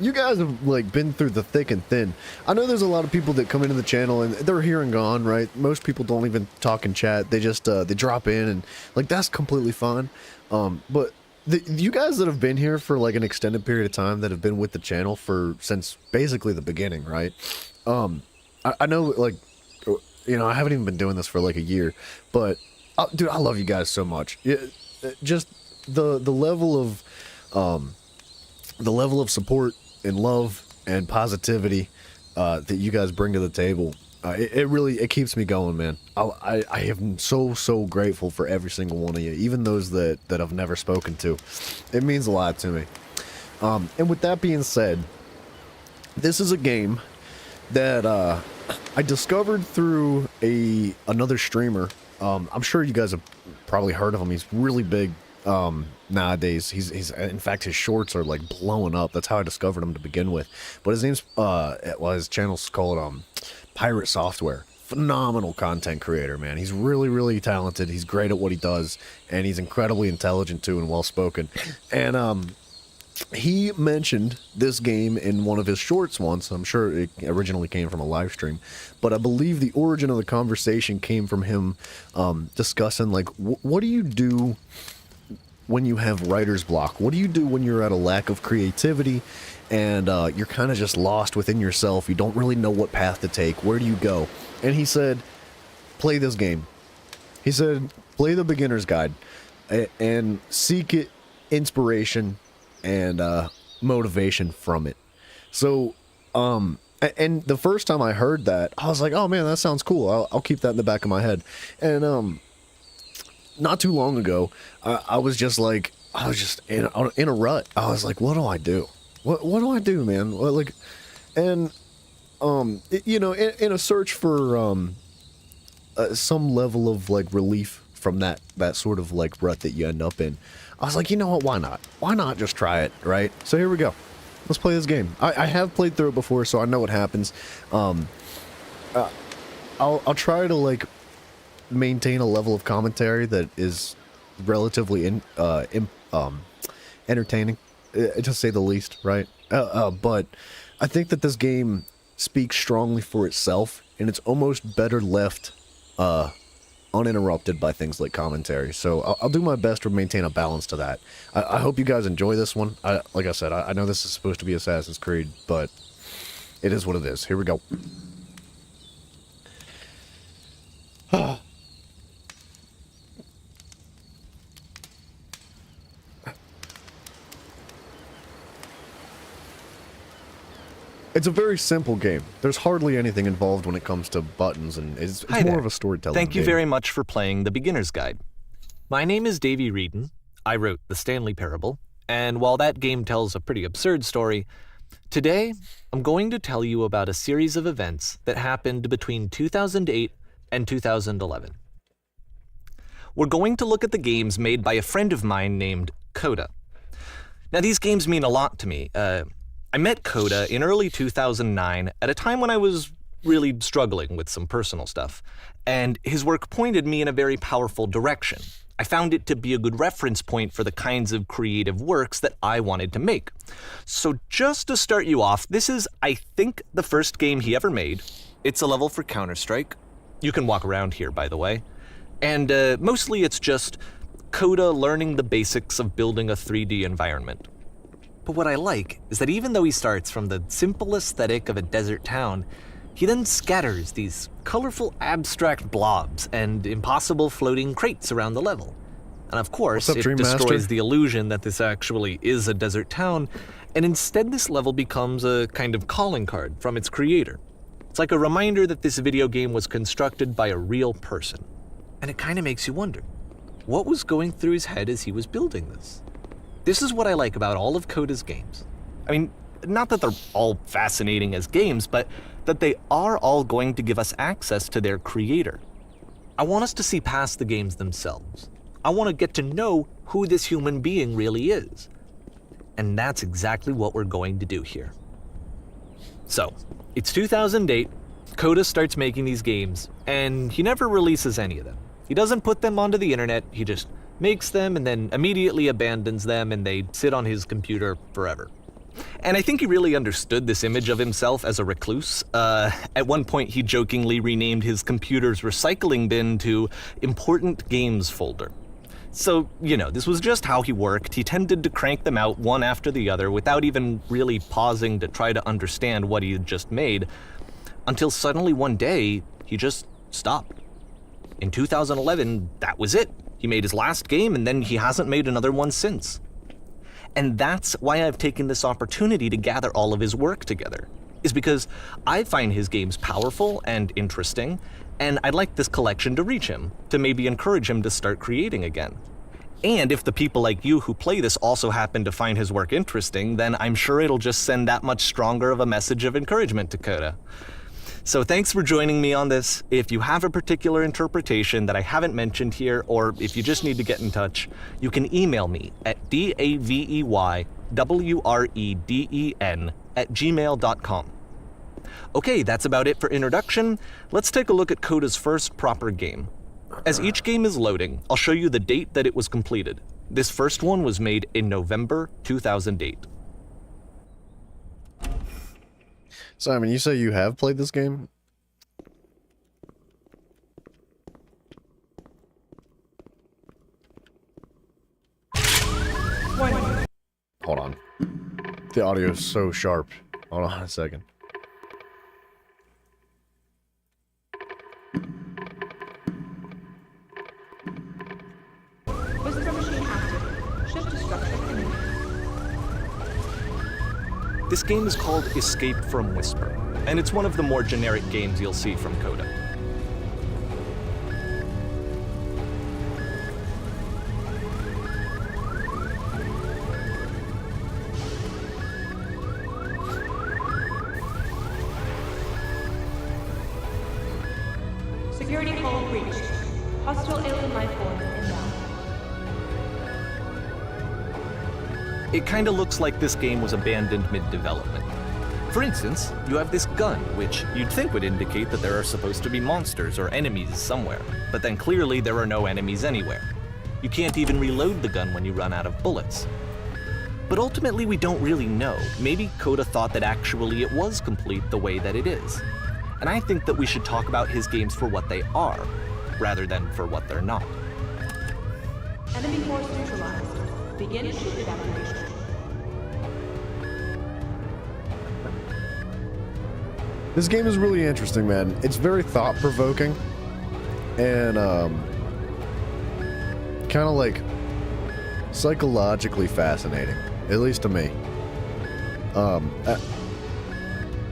You guys have, like, been through the thick and thin. I know there's a lot of people that come into the channel and they're here and gone, right? Most people don't even talk and chat. They just, they drop in and, like, that's completely fine. But you guys that have been here for, like, an extended period of time, that have been with the channel since basically the beginning, right? I know, like, you know, I haven't even been doing this for like a year, but dude, I love you guys so much. Just the level of support and love and positivity that you guys bring to the table, it really keeps me going, man. I am so grateful for every single one of you, even those that I've never spoken to. It means a lot to me. And with that being said, this is a game that I discovered through another streamer. I'm sure you guys have probably heard of him. He's really big nowadays. He's in fact, his shorts are like blowing up. That's how I discovered him to begin with. But his name's his channel's called Pirate Software. Phenomenal content creator, man. He's really talented. He's great at what he does, and he's incredibly intelligent too and well spoken. And he mentioned this game in one of his shorts once. I'm sure it originally came from a live stream, but I believe the origin of the conversation came from him discussing, like, what do you do when you have writer's block? What do you do when you're at a lack of creativity and you're kind of just lost within yourself? You don't really know what path to take. Where do you go? And he said, play this game. He said, play the beginner's guide and seek inspiration and motivation from it. So and the first time I heard that, I was like, oh man, that sounds cool. I'll keep that in the back of my head. And not too long ago, I was just in a rut. I was like, what do I do? What do I do, man? In a search for some level of like relief from that sort of like rut that you end up in, I was like, you know what, why not? Why not just try it, right? So here we go. Let's play this game. I have played through it before, so I know what happens. I'll try to like maintain a level of commentary that is relatively entertaining, to say the least, right? But I think that this game speaks strongly for itself, and it's almost better left uninterrupted by things like commentary. So I'll do my best to maintain a balance to that. I hope you guys enjoy this one. Like I said, I know this is supposed to be Assassin's Creed, but it is what it is. Here we go. It's a very simple game. There's hardly anything involved when it comes to buttons, and it's more of a storytelling game. Thank you very much for playing The Beginner's Guide. My name is Davey Reedon. I wrote The Stanley Parable, and while that game tells a pretty absurd story, today I'm going to tell you about a series of events that happened between 2008 and 2011. We're going to look at the games made by a friend of mine named Coda. Now, these games mean a lot to me. I met Coda in early 2009 at a time when I was really struggling with some personal stuff, and his work pointed me in a very powerful direction. I found it to be a good reference point for the kinds of creative works that I wanted to make. So just to start you off, this is, I think, the first game he ever made. It's a level for Counter-Strike. You can walk around here, by the way. And mostly it's just Coda learning the basics of building a 3D environment. But what I like is that even though he starts from the simple aesthetic of a desert town, he then scatters these colorful abstract blobs and impossible floating crates around the level. And of course, it destroys the illusion that this actually is a desert town, and instead this level becomes a kind of calling card from its creator. It's like a reminder that this video game was constructed by a real person. And it kind of makes you wonder, what was going through his head as he was building this? This is what I like about all of Coda's games. I mean, not that they're all fascinating as games, but that they are all going to give us access to their creator. I want us to see past the games themselves. I want to get to know who this human being really is. And that's exactly what we're going to do here. So, it's 2008, Coda starts making these games, and he never releases any of them. He doesn't put them onto the internet, he just makes them and then immediately abandons them, and they sit on his computer forever. And I think he really understood this image of himself as a recluse. At one point, he jokingly renamed his computer's recycling bin to Important Games Folder. So, this was just how he worked. He tended to crank them out one after the other without even really pausing to try to understand what he had just made, until suddenly one day, he just stopped. In 2011, that was it. He made his last game and then he hasn't made another one since. And that's why I've taken this opportunity to gather all of his work together, is because I find his games powerful and interesting, and I'd like this collection to reach him, to maybe encourage him to start creating again. And if the people like you who play this also happen to find his work interesting, then I'm sure it'll just send that much stronger of a message of encouragement to Coda. So thanks for joining me on this. If you have a particular interpretation that I haven't mentioned here, or if you just need to get in touch, you can email me at daveywreden@gmail.com. Okay, that's about it for introduction. Let's take a look at Coda's first proper game. As each game is loading, I'll show you the date that it was completed. This first one was made in November 2008. Simon, you say you have played this game? Hold on. The audio is so sharp. Hold on a second. Whisper machine active. Shift to structure image. This game is called Escape from Whisper, and it's one of the more generic games you'll see from Coda. Security hull breached. Hostile alien life form inbound. It kinda looks like this game was abandoned mid-development. For instance, you have this gun, which you'd think would indicate that there are supposed to be monsters or enemies somewhere, but then clearly there are no enemies anywhere. You can't even reload the gun when you run out of bullets. But ultimately we don't really know. Maybe Coda thought that actually it was complete the way that it is. And I think that we should talk about his games for what they are, rather than for what they're not. Enemy force neutralized. Begin ship evacuation. This game is really interesting, man. It's very thought-provoking and kind of like psychologically fascinating, at least to me.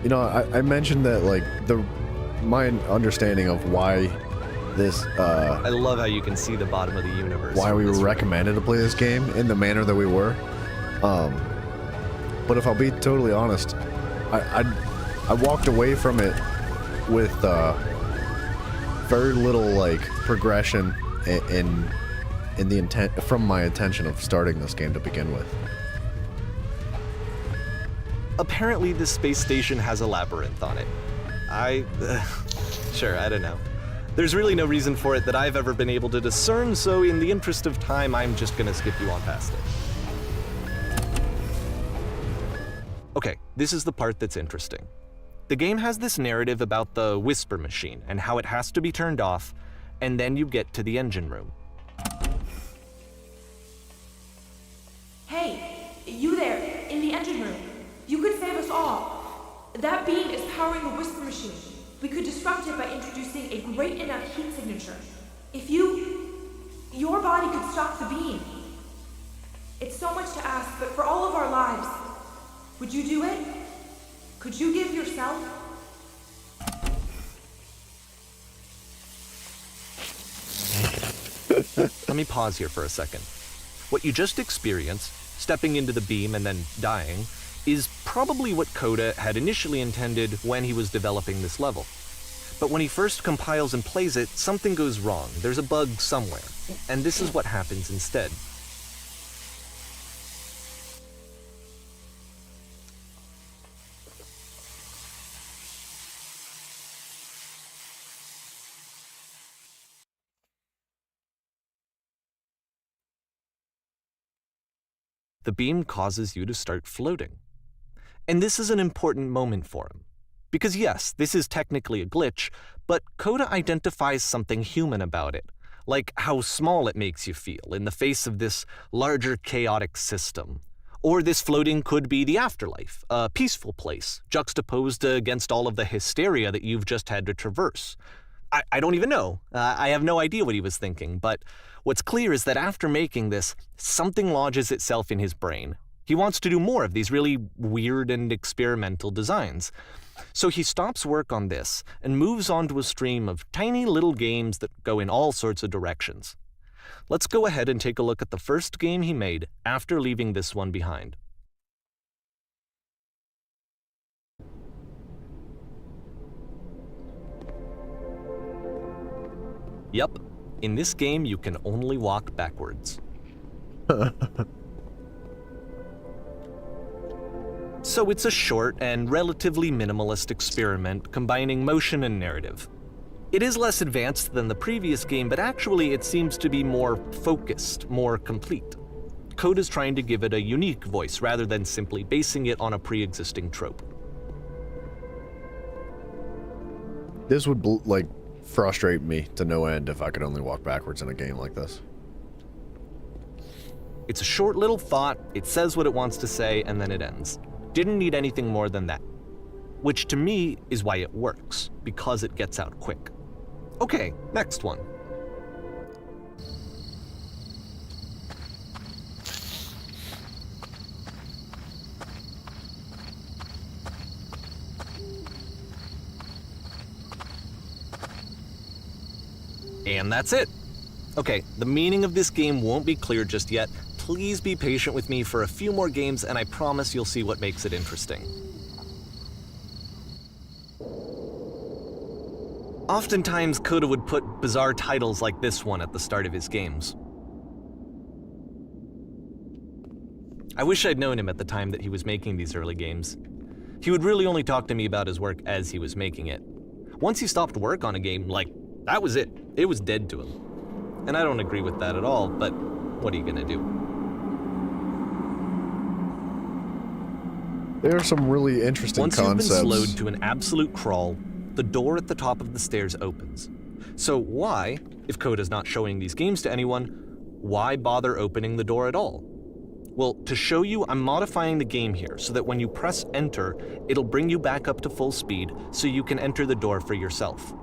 You know, I mentioned that like my understanding of why this I love how you can see the bottom of the universe. why we were from this recommended to play this game in the manner that we were. But if I'll be totally honest, I walked away from it with very little like progression in the intent from my intention of starting this game to begin with. Apparently this space station has a labyrinth on it. Sure, I don't know. There's really no reason for it that I've ever been able to discern, so in the interest of time, I'm just gonna skip you on past it. Okay, this is the part that's interesting. The game has this narrative about the Whisper machine and how it has to be turned off, and then you get to the engine room. Hey, you there, in the engine room. You could save us all. That beam is powering the Whisper machine. We could disrupt it by introducing a great enough heat signature. If your body could stop the beam. It's so much to ask, but for all of our lives, would you do it? Could you give yourself? Let me pause here for a second. What you just experienced, stepping into the beam and then dying, is probably what Coda had initially intended when he was developing this level. But when he first compiles and plays it, something goes wrong. There's a bug somewhere, and this is what happens instead. The beam causes you to start floating. And this is an important moment for him. Because yes, this is technically a glitch, but Coda identifies something human about it, like how small it makes you feel in the face of this larger chaotic system. Or this floating could be the afterlife, a peaceful place, juxtaposed against all of the hysteria that you've just had to traverse. I don't even know. I have no idea what he was thinking, but what's clear is that after making this, something lodges itself in his brain. He wants to do more of these really weird and experimental designs. So he stops work on this and moves on to a stream of tiny little games that go in all sorts of directions. Let's go ahead and take a look at the first game he made after leaving this one behind. Yep, in this game you can only walk backwards. So it's a short and relatively minimalist experiment combining motion and narrative. It is less advanced than the previous game, but actually it seems to be more focused, more complete. Code is trying to give it a unique voice rather than simply basing it on a pre-existing trope. This would, like, frustrate me to no end if I could only walk backwards in a game like this. It's a short little thought, it says what it wants to say, and then it ends. Didn't need anything more than that. Which to me is why it works, because it gets out quick. Okay, next one. And that's it. Okay, the meaning of this game won't be clear just yet. Please be patient with me for a few more games, and I promise you'll see what makes it interesting. Oftentimes, Coda would put bizarre titles like this one at the start of his games. I wish I'd known him at the time that he was making these early games. He would really only talk to me about his work as he was making it. Once he stopped work on a game, like, that was it. It was dead to him. And I don't agree with that at all, but what are you gonna do? There are some really interesting concepts. Once you've been slowed to an absolute crawl, the door at the top of the stairs opens. So why, if Coda's not showing these games to anyone, why bother opening the door at all? Well, to show you, I'm modifying the game here so that when you press enter, it'll bring you back up to full speed so you can enter the door for yourself.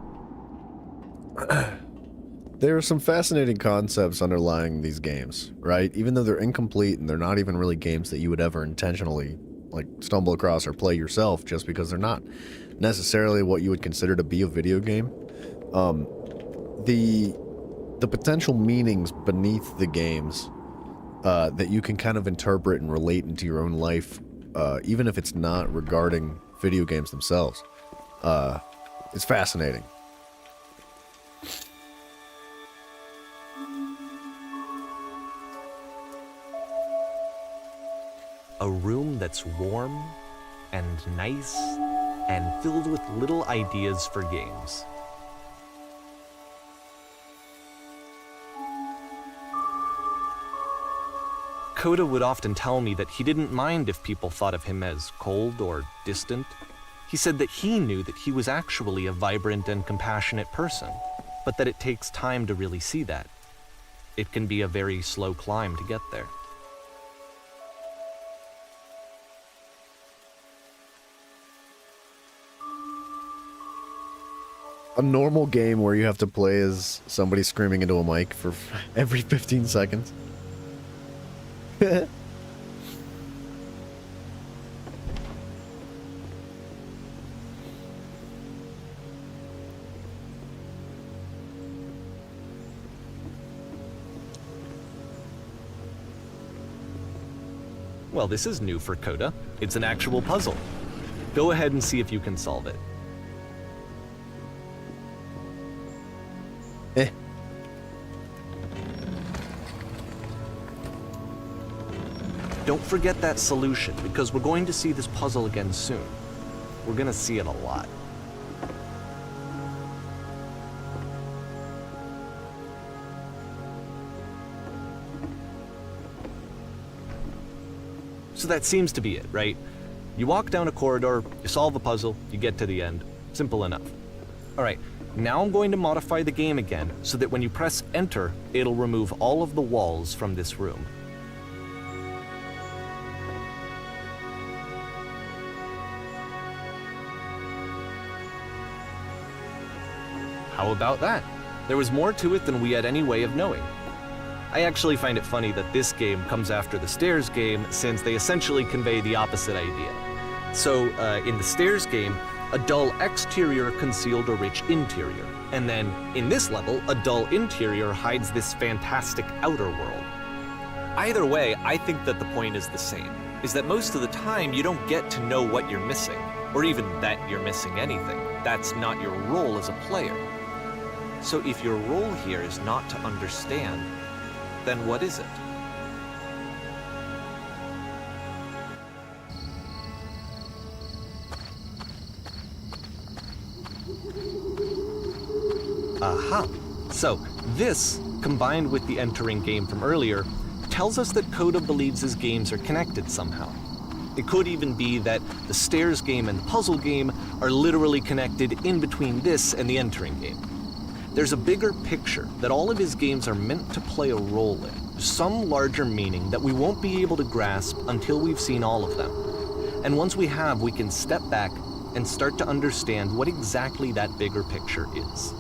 There are some fascinating concepts underlying these games, right? Even though they're incomplete and they're not even really games that you would ever intentionally, like, stumble across or play yourself, just because they're not necessarily what you would consider to be a video game. The potential meanings beneath the games that you can kind of interpret and relate into your own life, even if it's not regarding video games themselves, it's fascinating. A room that's warm and nice and filled with little ideas for games. Coda would often tell me that he didn't mind if people thought of him as cold or distant. He said that he knew that he was actually a vibrant and compassionate person, but that it takes time to really see that. It can be a very slow climb to get there. A normal game where you have to play as somebody screaming into a mic for every 15 seconds. Well, this is new for Coda. It's an actual puzzle. Go ahead and see if you can solve it. Don't forget that solution, because we're going to see this puzzle again soon. We're gonna see it a lot. So that seems to be it, right? You walk down a corridor, you solve a puzzle, you get to the end. Simple enough. All right, now I'm going to modify the game again so that when you press enter, it'll remove all of the walls from this room. how about that? There was more to it than we had any way of knowing. I actually find it funny that this game comes after the Stairs game, since they essentially convey the opposite idea. So, in the Stairs game, a dull exterior concealed a rich interior. And then, in this level, a dull interior hides this fantastic outer world. Either way, I think that the point is the same, is that most of the time you don't get to know what you're missing, or even that you're missing anything. That's not your role as a player. So if your role here is not to understand, then what is it? Aha! So, this, combined with the entering game from earlier, tells us that Coda believes his games are connected somehow. It could even be that the Stairs game and the puzzle game are literally connected in between this and the entering game. There's a bigger picture that all of his games are meant to play a role in, some larger meaning that we won't be able to grasp until we've seen all of them. And once we have, we can step back and start to understand what exactly that bigger picture is.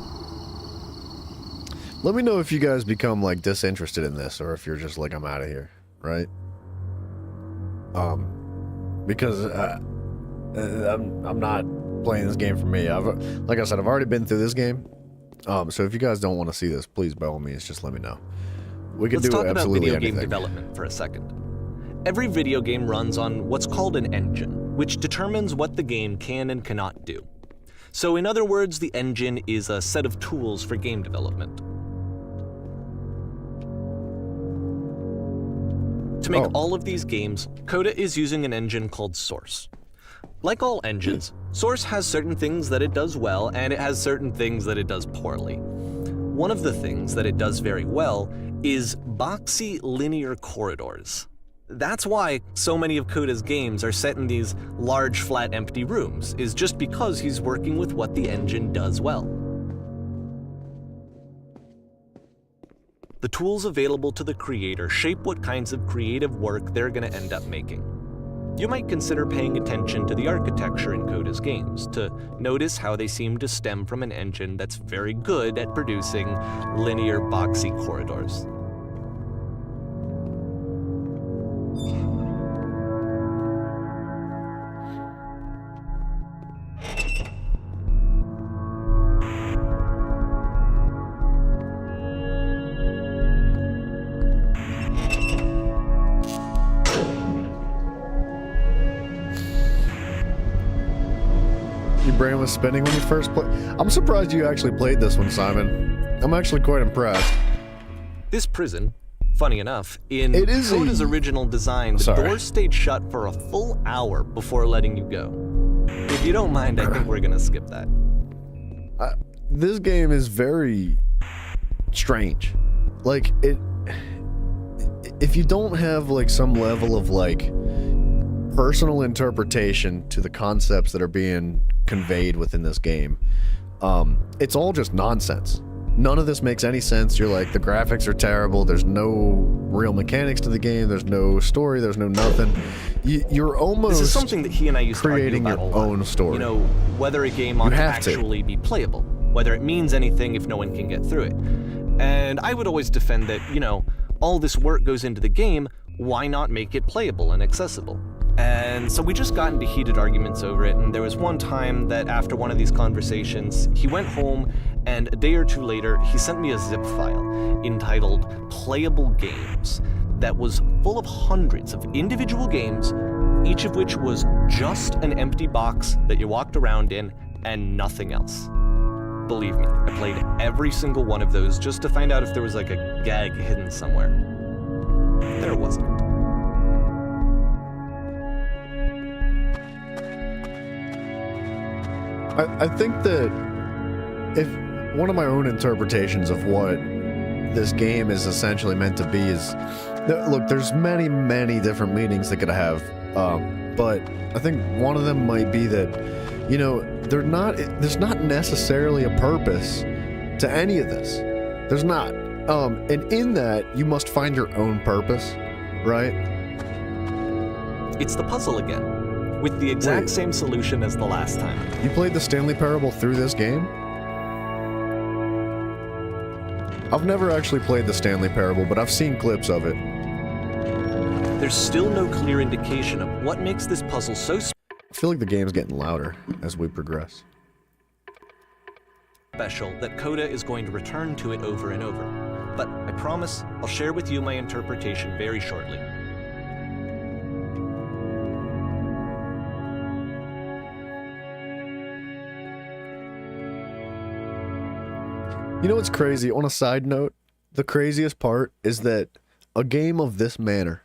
Let me know if you guys become like disinterested in this, or if you're just like, I'm out of here, right? Because I'm not playing this game for me. Like I said, I've already been through this game. So if you guys don't want to see this, please by all means just let me know. We can Let's do talk about absolutely video anything. game development for a second. Every video game runs on what's called an engine, which determines what the game can and cannot do. So in other words, the engine is a set of tools for game development. To make all of these games, Coda is using an engine called Source. Like all engines, Source has certain things that it does well, and it has certain things that it does poorly. One of the things that it does very well is boxy linear corridors. That's why so many of Coda's games are set in these large, flat, empty rooms, is just because he's working with what the engine does well. The tools available to the creator shape what kinds of creative work they're going to end up making. You might consider paying attention to the architecture in Coda's games to notice how they seem to stem from an engine that's very good at producing linear, boxy corridors. Your brain was spinning when you first played. I'm surprised you actually played this one, Simon. I'm actually quite impressed. This prison, funny enough, in It is Coda's original design, the Sorry. doors stayed shut for a full hour before letting you go. If you don't mind, I think we're gonna skip that. This game is very strange. Like, if you don't have like some level of like personal interpretation to the concepts that are being conveyed within this game, it's all just nonsense. None of this makes any sense. You're like, the graphics are terrible, there's no real mechanics to the game, there's no story, there's no nothing. You're almost This is something that he and I used to argue creating about your a lot. own story. You know, whether a game ought to have to. actually be playable, whether it means anything if no one can get through it. And I would always defend that, you know, all this work goes into the game, why not make it playable and accessible? And so we just got into heated arguments over it, and there was one time that after one of these conversations, he went home, and a day or two later, he sent me a zip file entitled Playable Games that was full of hundreds of individual games, each of which was just an empty box that you walked around in and nothing else. Believe me, I played every single one of those just to find out if there was like a gag hidden somewhere. There wasn't. I think that if one of my own interpretations of what this game is essentially meant to be is that, look, there's many different meanings that could have, but I think one of them might be that, you know, there's not necessarily a purpose to any of this. There's not. And in that, you must find your own purpose, right? It's the puzzle again, with the exact same solution as the last time. You played the Stanley Parable through this game? I've never actually played the Stanley Parable, but I've seen clips of it. There's still no clear indication of what makes this puzzle so I feel like the game's getting louder as we progress. special that Coda is going to return to it over and over. But I promise I'll share with you my interpretation very shortly. You know what's crazy? On a side note, the craziest part is that a game of this manner,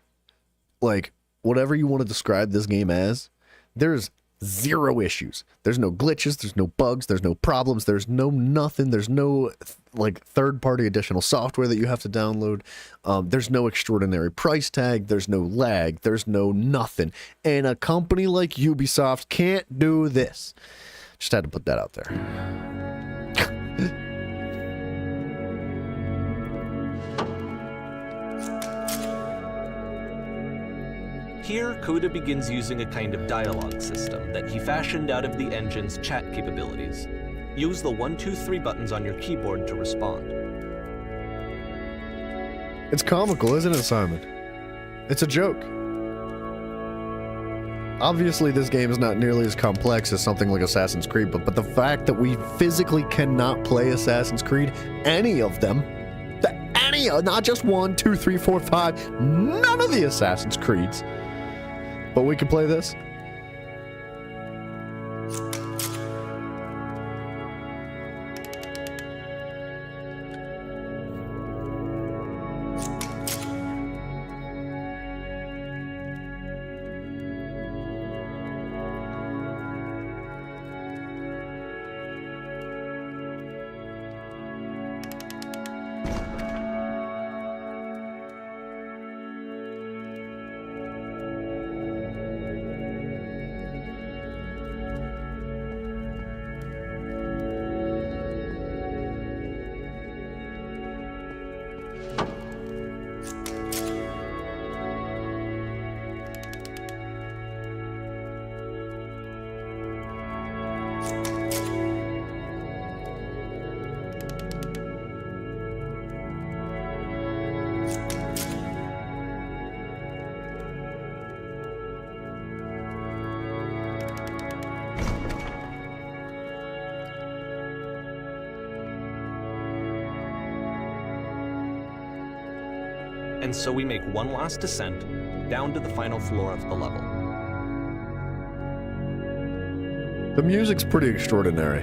like whatever you want to describe this game as, there's zero issues. There's no glitches, there's no bugs, there's no problems, there's no nothing, there's no like third-party additional software that you have to download. There's no extraordinary price tag, there's no lag, there's no nothing. And a company like Ubisoft can't do this. Just had to put that out there. Here, Coda begins using a kind of dialogue system that he fashioned out of the engine's chat capabilities. Use the 1, 2, 3 buttons on your keyboard to respond. It's comical, isn't it, Simon? It's a joke. Obviously, this game is not nearly as complex as something like Assassin's Creed, but the fact that we physically cannot play Assassin's Creed, any of them, not just 1, 2, 3, 4, 5, none of the Assassin's Creeds, but we can play this. And so we make one last descent down to the final floor of the level. The music's pretty extraordinary.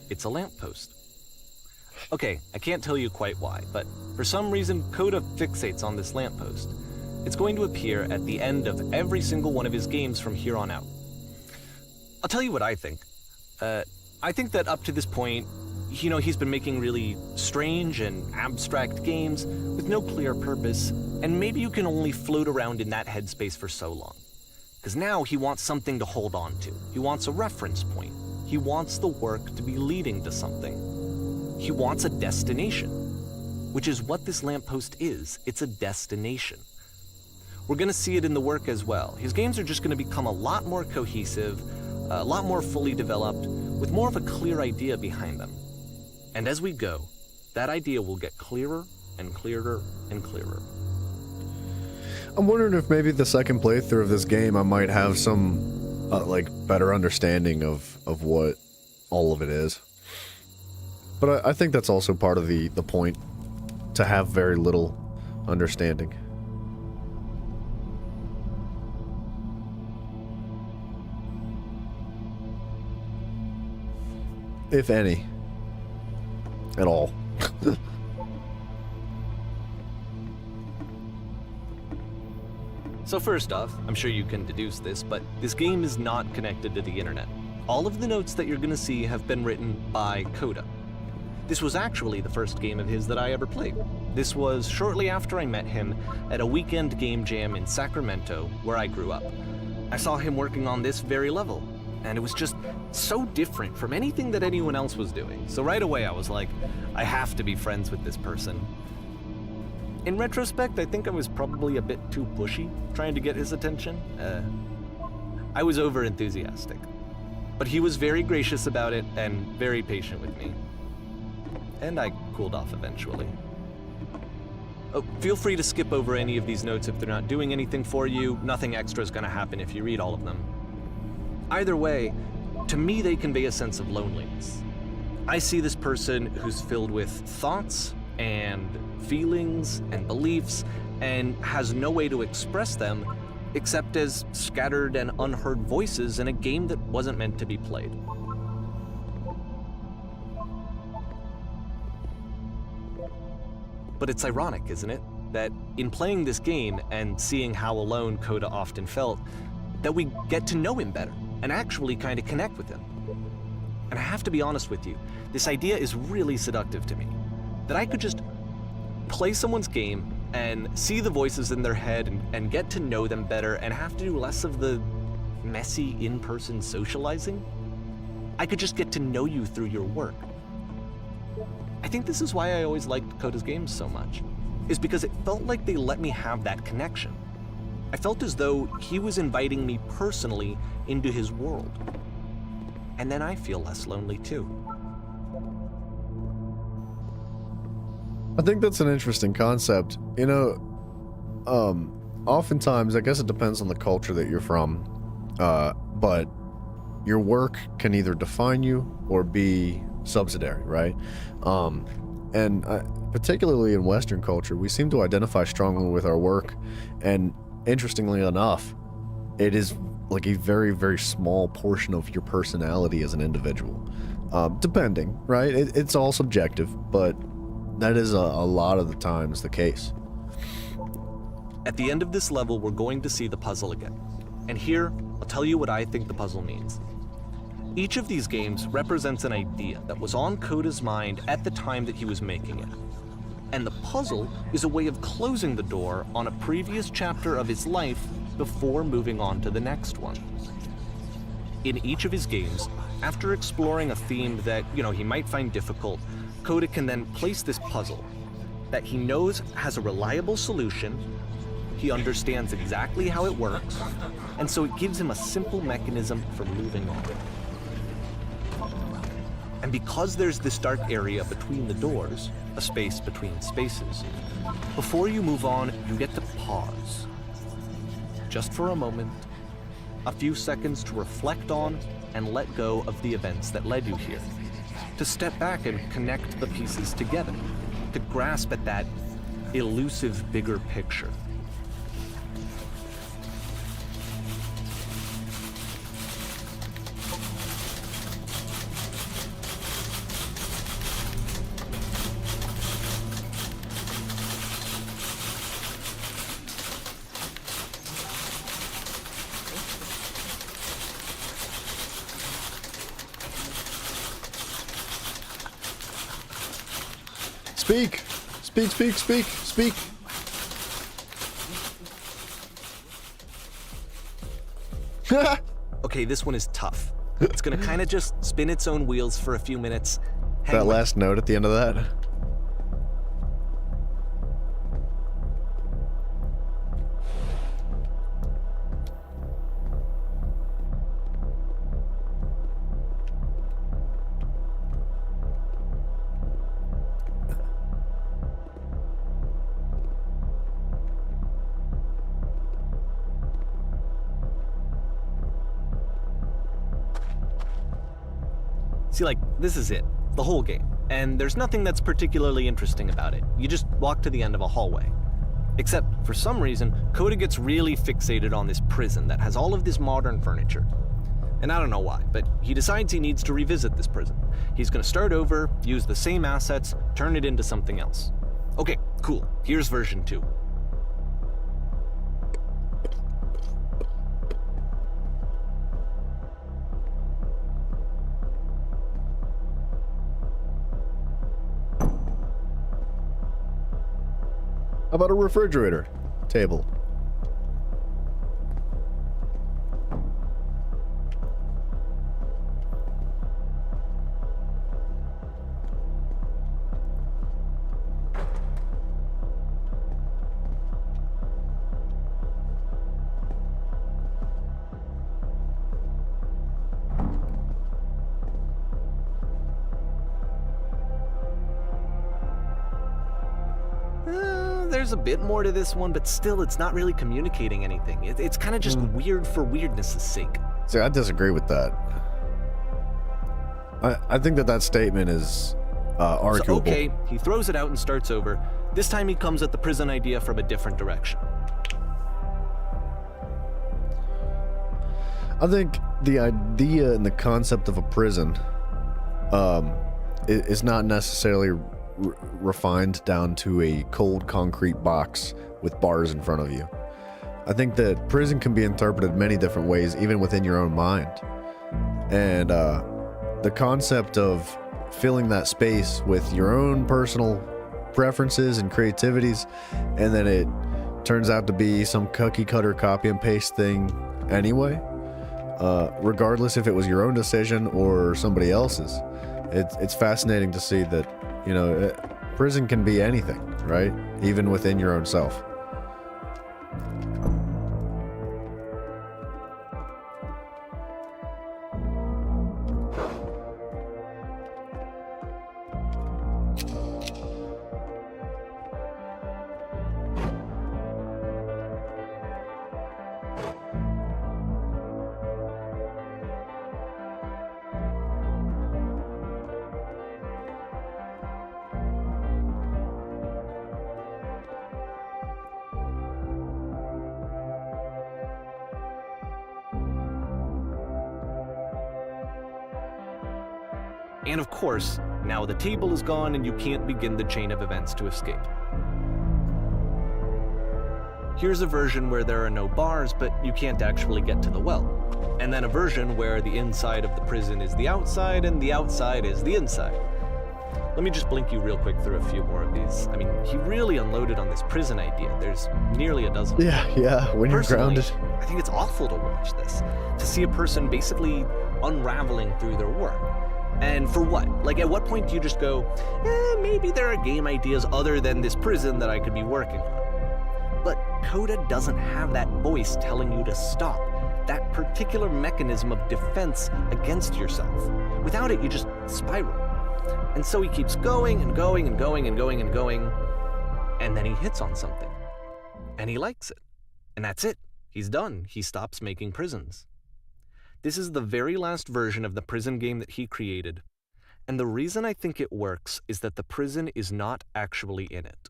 It's a lamppost. Okay, I can't tell you quite why, but for some reason Coda fixates on this lamppost. It's going to appear at the end of every single one of his games from here on out. I'll tell you what I think. I think that up to this point, you know, he's been making really strange and abstract games with no clear purpose, and maybe you can only float around in that headspace for so long. Because now he wants something to hold on to. He wants a reference point. He wants the work to be leading to something. He wants a destination, which is what this lamppost is. It's a destination. We're going to see it in the work as well. His games are just going to become a lot more cohesive, a lot more fully developed, with more of a clear idea behind them. And as we go, that idea will get clearer and clearer and clearer. I'm wondering if maybe the second playthrough of this game I might have some like better understanding of what all of it is. But I think that's also part of the point, to have very little understanding. If any. At all. So first off, I'm sure you can deduce this, but this game is not connected to the internet. All of the notes that you're going to see have been written by Coda. This was actually the first game of his that I ever played. This was shortly after I met him at a weekend game jam in Sacramento, where I grew up. I saw him working on this very level, and it was just so different from anything that anyone else was doing. So right away I was like, I have to be friends with this person. In retrospect, I think I was probably a bit too pushy trying to get his attention. I was over-enthusiastic. But he was very gracious about it and very patient with me. And I cooled off eventually. Oh, feel free to skip over any of these notes if they're not doing anything for you. Nothing extra is going to happen if you read all of them. Either way, to me they convey a sense of loneliness. I see this person who's filled with thoughts and feelings and beliefs and has no way to express them except as scattered and unheard voices in a game that wasn't meant to be played. But it's ironic, isn't it, that in playing this game and seeing how alone Coda often felt, that we get to know him better and actually kind of connect with him. And I have to be honest with you, this idea is really seductive to me. That I could just play someone's game and see the voices in their head and get to know them better and have to do less of the messy in-person socializing. I could just get to know you through your work. I think this is why I always liked Coda's games so much, is because it felt like they let me have that connection. I felt as though he was inviting me personally into his world. And then I feel less lonely too. I think that's an interesting concept. You know, oftentimes, I guess it depends on the culture that you're from, but your work can either define you or be subsidiary, right? And particularly in Western culture, we seem to identify strongly with our work, and interestingly enough, it is like a very, very small portion of your personality as an individual. Depending, right? It's all subjective, but that is a lot of the times the case. At the end of this level, we're going to see the puzzle again. And here, I'll tell you what I think the puzzle means. Each of these games represents an idea that was on Coda's mind at the time that he was making it. And the puzzle is a way of closing the door on a previous chapter of his life before moving on to the next one. In each of his games, after exploring a theme that, he might find difficult, Coda can then place this puzzle that he knows has a reliable solution, he understands exactly how it works, and so it gives him a simple mechanism for moving on. And because there's this dark area between the doors, a space between spaces, before you move on, you get to pause. Just for a moment, a few seconds to reflect on and let go of the events that led you here. To step back and connect the pieces together, to grasp at that elusive bigger picture. Speak! Speak, speak, speak, speak! Okay, this one is tough. It's gonna kind of just spin its own wheels for a few minutes. That last note at the end of that. See, this is it, the whole game, and there's nothing that's particularly interesting about it. You just walk to the end of a hallway. Except, for some reason, Coda gets really fixated on this prison that has all of this modern furniture. And I don't know why, but he decides he needs to revisit this prison. He's gonna start over, use the same assets, turn it into something else. Okay, cool, here's version 2. How about a refrigerator table? there's a bit more to this one, but still, it's not really communicating anything. It's kind of just weird for weirdness' sake. See, I disagree with that. I think that statement is arguable. So, okay, he throws it out and starts over. This time he comes at the prison idea from a different direction. I think the idea and the concept of a prison is not necessarily refined down to a cold concrete box with bars in front of you. I think that prison can be interpreted many different ways, even within your own mind. And the concept of filling that space with your own personal preferences and creativities, and then it turns out to be some cookie cutter copy and paste thing anyway, regardless if it was your own decision or somebody else's. It's fascinating to see that, you know, prison can be anything, right? Even within your own self. And of course, now the table is gone and you can't begin the chain of events to escape. Here's a version where there are no bars, but you can't actually get to the well. And then a version where the inside of the prison is the outside and the outside is the inside. Let me just blink you real quick through a few more of these. I mean, he really unloaded on this prison idea. There's nearly a dozen. Yeah, when you're Personally, grounded. I think it's awful to watch this, to see a person basically unraveling through their work. And for what? Like, at what point do you just go, maybe there are game ideas other than this prison that I could be working on? But Coda doesn't have that voice telling you to stop, that particular mechanism of defense against yourself. Without it, you just spiral. And so he keeps going and going and going and going and going, and then he hits on something. And he likes it. And that's it. He's done. He stops making prisons. This is the very last version of the prison game that he created, and the reason I think it works is that the prison is not actually in it.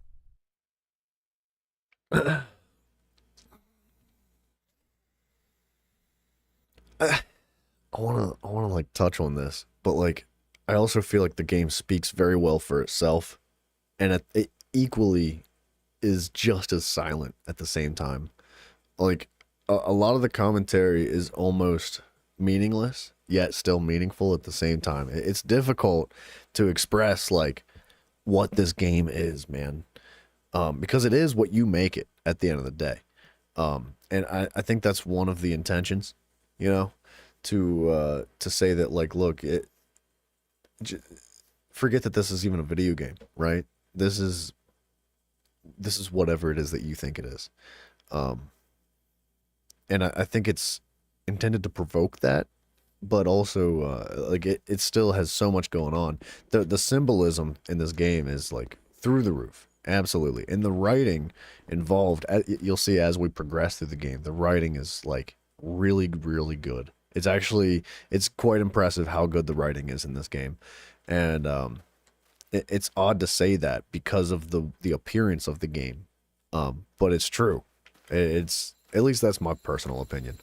I wanna like touch on this, but like I also feel like the game speaks very well for itself, and it equally is just as silent at the same time. Like a lot of the commentary is almost meaningless, yet still meaningful at the same time. It's difficult to express like what this game is, man, because it is what you make it at the end of the day. And I think that's one of the intentions, you know, to say that, like, look, forget that this is even a video game, right? This is whatever it is that you think it is. And I think it's intended to provoke that, but also like it still has so much going on. The symbolism in this game is like through the roof, absolutely. And the writing involved, you'll see as we progress through the game, the writing is like really, really good. It's quite impressive how good the writing is in this game. And it's odd to say that because of the appearance of the game, but it's true. It's, at least that's my personal opinion.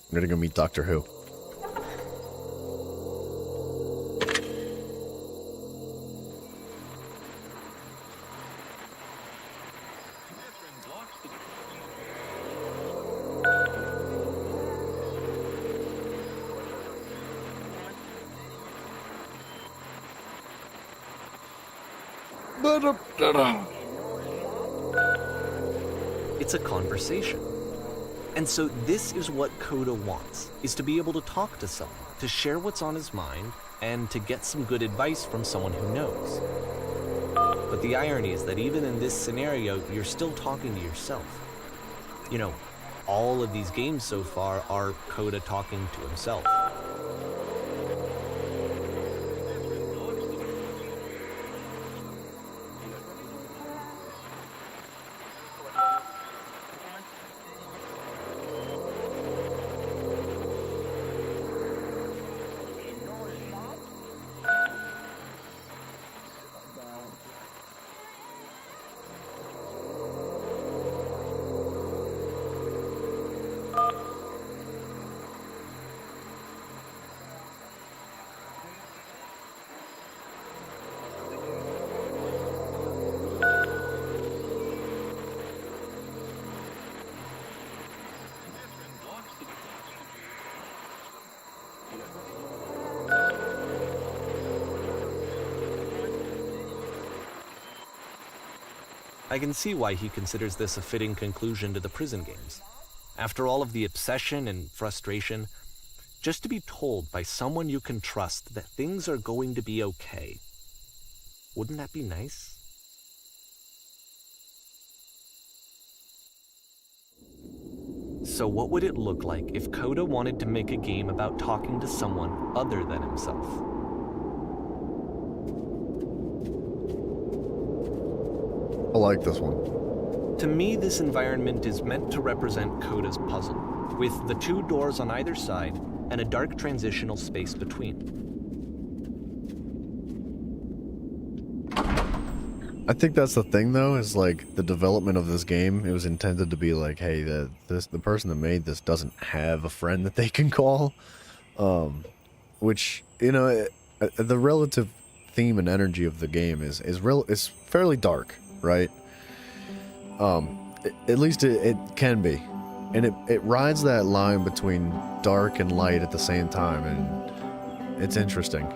I'm gonna go meet Doctor Who. It's a conversation. And so this is what Coda wants, is to be able to talk to someone, to share what's on his mind, and to get some good advice from someone who knows. But the irony is that even in this scenario, you're still talking to yourself. You know, all of these games so far are Coda talking to himself. I can see why he considers this a fitting conclusion to the prison games. After all of the obsession and frustration, just to be told by someone you can trust that things are going to be okay. Wouldn't that be nice? So what would it look like if Coda wanted to make a game about talking to someone other than himself? I like this one. To me, this environment is meant to represent Coda's puzzle, with the two doors on either side and a dark transitional space between. I think that's the thing, though, is like the development of this game. It was intended to be like, hey, the person that made this doesn't have a friend that they can call, which, you know, the relative theme and energy of the game is fairly dark, right? At least it can be, and it rides that line between dark and light at the same time, and it's interesting.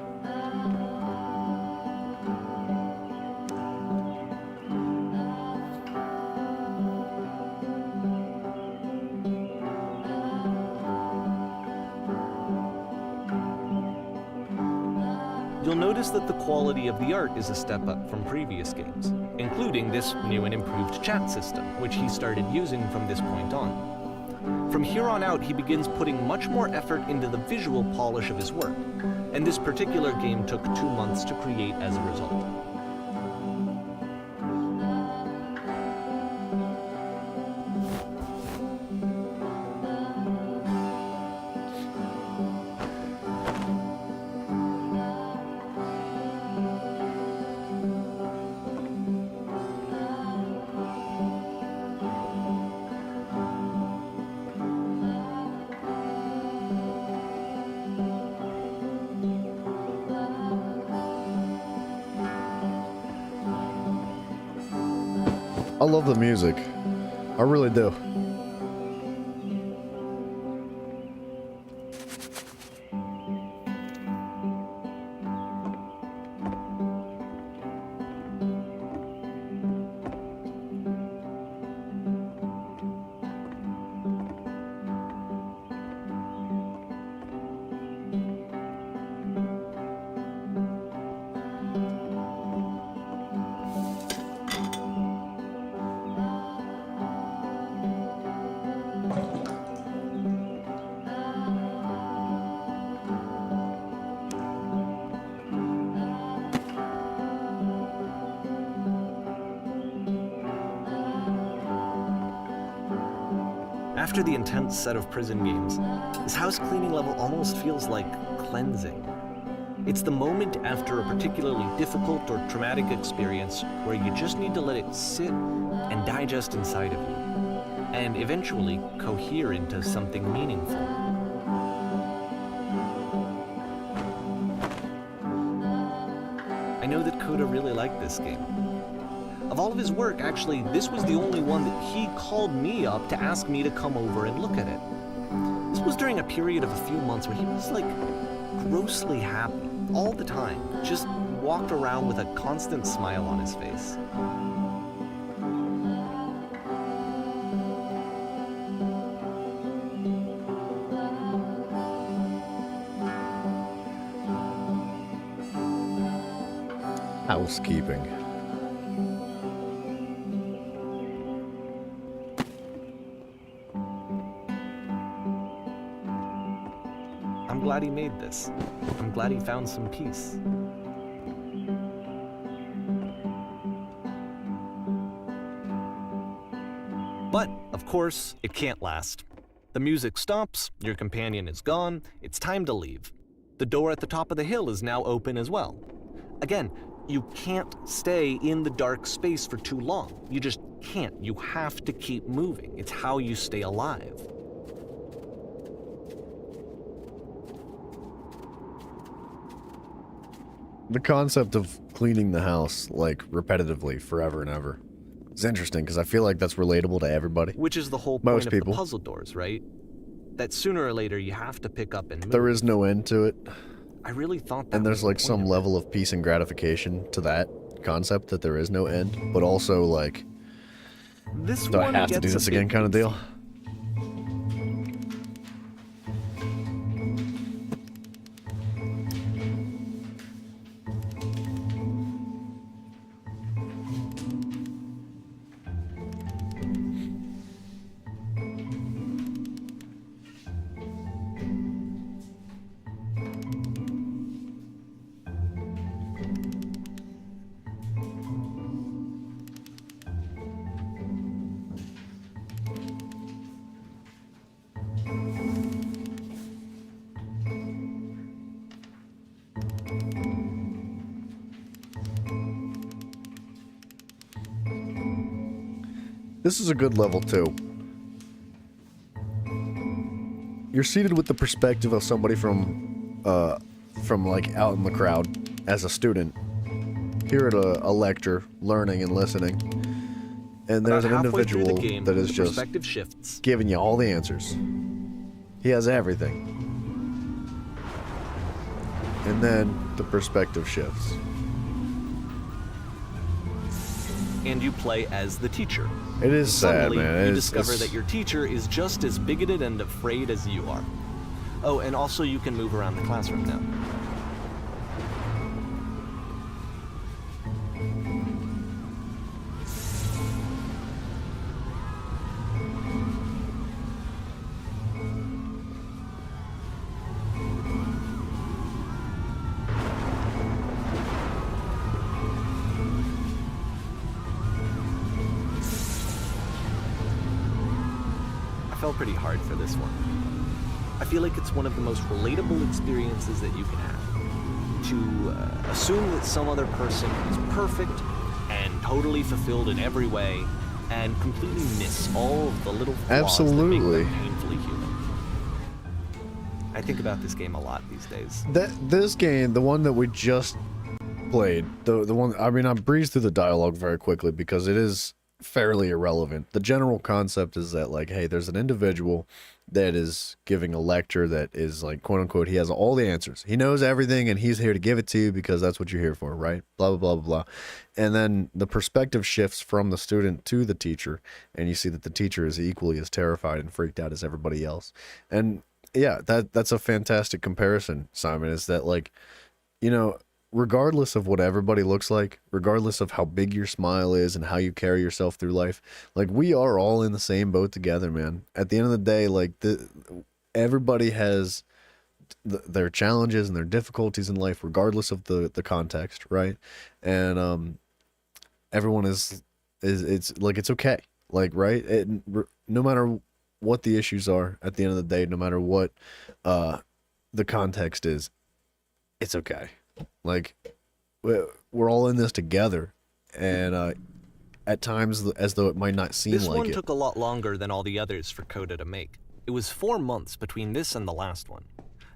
You'll notice that the quality of the art is a step up from previous games, including this new and improved chat system, which he started using from this point on. From here on out, he begins putting much more effort into the visual polish of his work, and this particular game took 2 months to create as a result. I love the music. I really do. After the intense set of prison games, this house cleaning level almost feels like cleansing. It's the moment after a particularly difficult or traumatic experience where you just need to let it sit and digest inside of you, and eventually cohere into something meaningful. I know that Coda really liked this game. Of all of his work, actually, this was the only one that he called me up to ask me to come over and look at it. This was during a period of a few months where he was like grossly happy all the time, just walked around with a constant smile on his face. Housekeeping. glad he made this. I'm glad he found some peace. But, of course, it can't last. The music stops, your companion is gone, it's time to leave. The door at the top of the hill is now open as well. Again, you can't stay in the dark space for too long. You just can't. You have to keep moving. It's how you stay alive. The concept of cleaning the house, like, repetitively, forever and ever, is interesting, because I feel like that's relatable to everybody. Which is the whole point Most of people. the puzzle doors, right? That sooner or later you have to pick up and move. There is no end to it. I really thought that And there's was the like point some of it. level of peace and gratification to that concept, that there is no end, but also like, This do I one have to do gets a this again bit kind of deal? goofy. This is a good level too. You're seated with the perspective of somebody from like out in the crowd as a student, here at a lecture, learning and listening. And there's About an halfway through the individual game, that is the just perspective shifts. giving you all the answers. He has everything. And then the perspective shifts. And you play as the teacher. It is sad, Suddenly, man. you It's- discover it's- that your teacher is just as bigoted and afraid as you are. Oh, and also you can move around the classroom now. I fell pretty hard for this one. I feel like it's one of the most relatable experiences that you can have. To assume that some other person is perfect and totally fulfilled in every way, and completely miss all of the little flaws that make Absolutely. them painfully human. I think about this game a lot these days. This game, the one that we just played, the one, I mean, I breezed through the dialogue very quickly because it is fairly irrelevant. The general concept is that, like, hey, there's an individual that is giving a lecture that is, like, quote unquote, he has all the answers. He knows everything and he's here to give it to you because that's what you're here for, right? Blah, blah, blah, blah, blah. And then the perspective shifts from the student to the teacher, and you see that the teacher is equally as terrified and freaked out as everybody else. And yeah, that's a fantastic comparison, Simon, is that, like, you know, regardless of what everybody looks like, regardless of how big your smile is and how you carry yourself through life, like, we are all in the same boat together, man. At the end of the day, like, everybody has their challenges and their difficulties in life, regardless of the context, right? And everyone is it's like, it's okay, like, right? No matter what the issues are, at the end of the day, no matter what the context is, it's okay. Like, we're all in this together, and at times, as though it might not seem This like one it. took a lot longer than all the others for Coda to make. It was 4 months between this and the last one.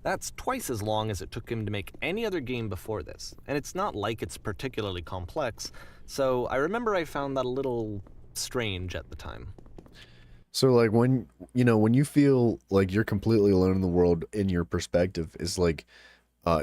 That's twice as long as it took him to make any other game before this, and it's not like it's particularly complex, so I remember I found that a little strange at the time. So, like, when you feel like you're completely alone in the world, in your perspective is like,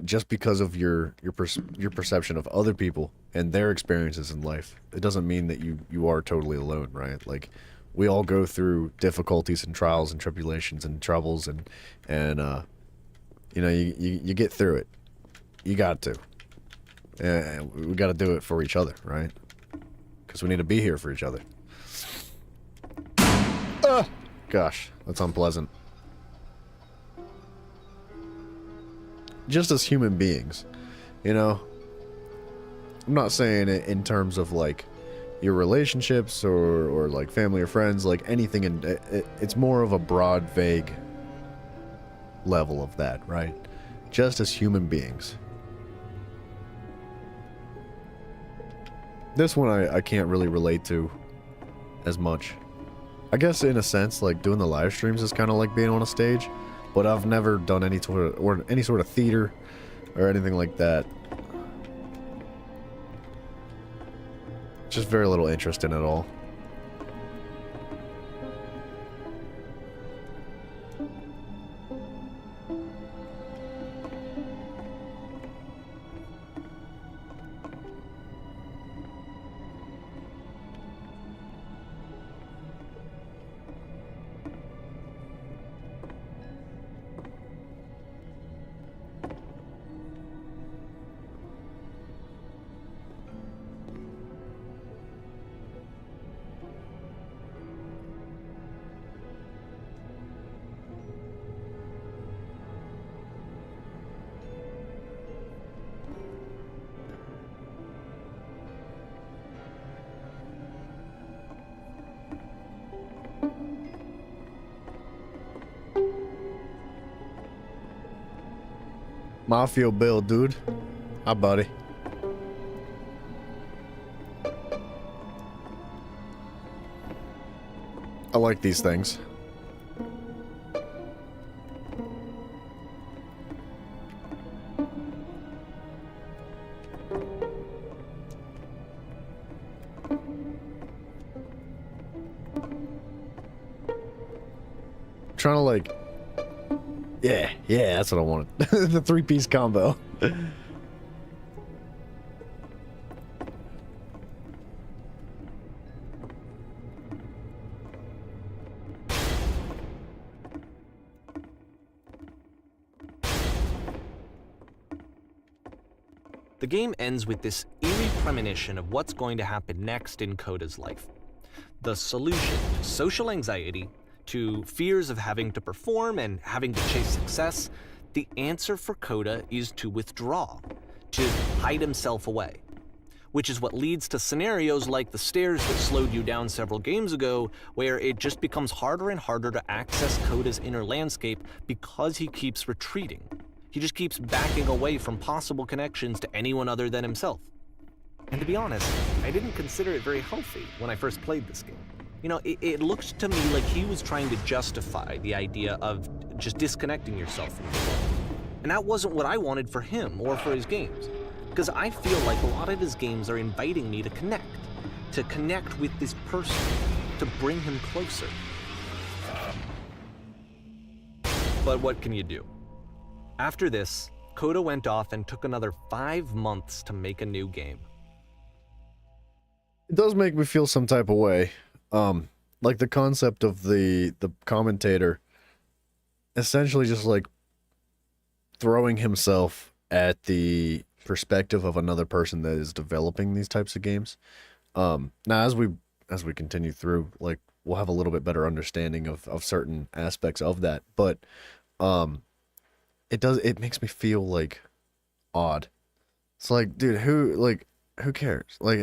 just because of your perception of other people and their experiences in life, it doesn't mean that you are totally alone, right? Like, we all go through difficulties and trials and tribulations and troubles, and you know, you get through it. You got to. And we got to do it for each other, right? Because we need to be here for each other. Gosh, that's unpleasant. just as human beings, you know? I'm not saying it in terms of like your relationships or like family or friends, like anything, and it's more of a broad, vague level of that, right? Just as human beings. This one I can't really relate to as much. I guess in a sense, like doing the live streams is kind of like being on a stage, but I've never done any sort of theater or anything like that. Just very little interest in it all. Mafia Bill, dude. Hi, buddy. I like these things. Trying to like... Yeah, that's what I wanted. The 3-piece combo. The game ends with this eerie premonition of what's going to happen next in Coda's life. The solution to social anxiety, to fears of having to perform and having to chase success, the answer for Coda is to withdraw, to hide himself away. Which is what leads to scenarios like the stairs that slowed you down several games ago, where it just becomes harder and harder to access Coda's inner landscape because he keeps retreating. He just keeps backing away from possible connections to anyone other than himself. And to be honest, I didn't consider it very healthy when I first played this game. You know, it looked to me like he was trying to justify the idea of just disconnecting yourself from the world. And that wasn't what I wanted for him or for his games. Because I feel like a lot of his games are inviting me to connect with this person, to bring him closer. But what can you do? After this, Coda went off and took another 5 months to make a new game. It does make me feel some type of way. Like the concept of the commentator essentially just like throwing himself at the perspective of another person that is developing these types of games. Now as we continue through, like we'll have a little bit better understanding of certain aspects of that, but it makes me feel like odd. It's like, dude, who cares? Like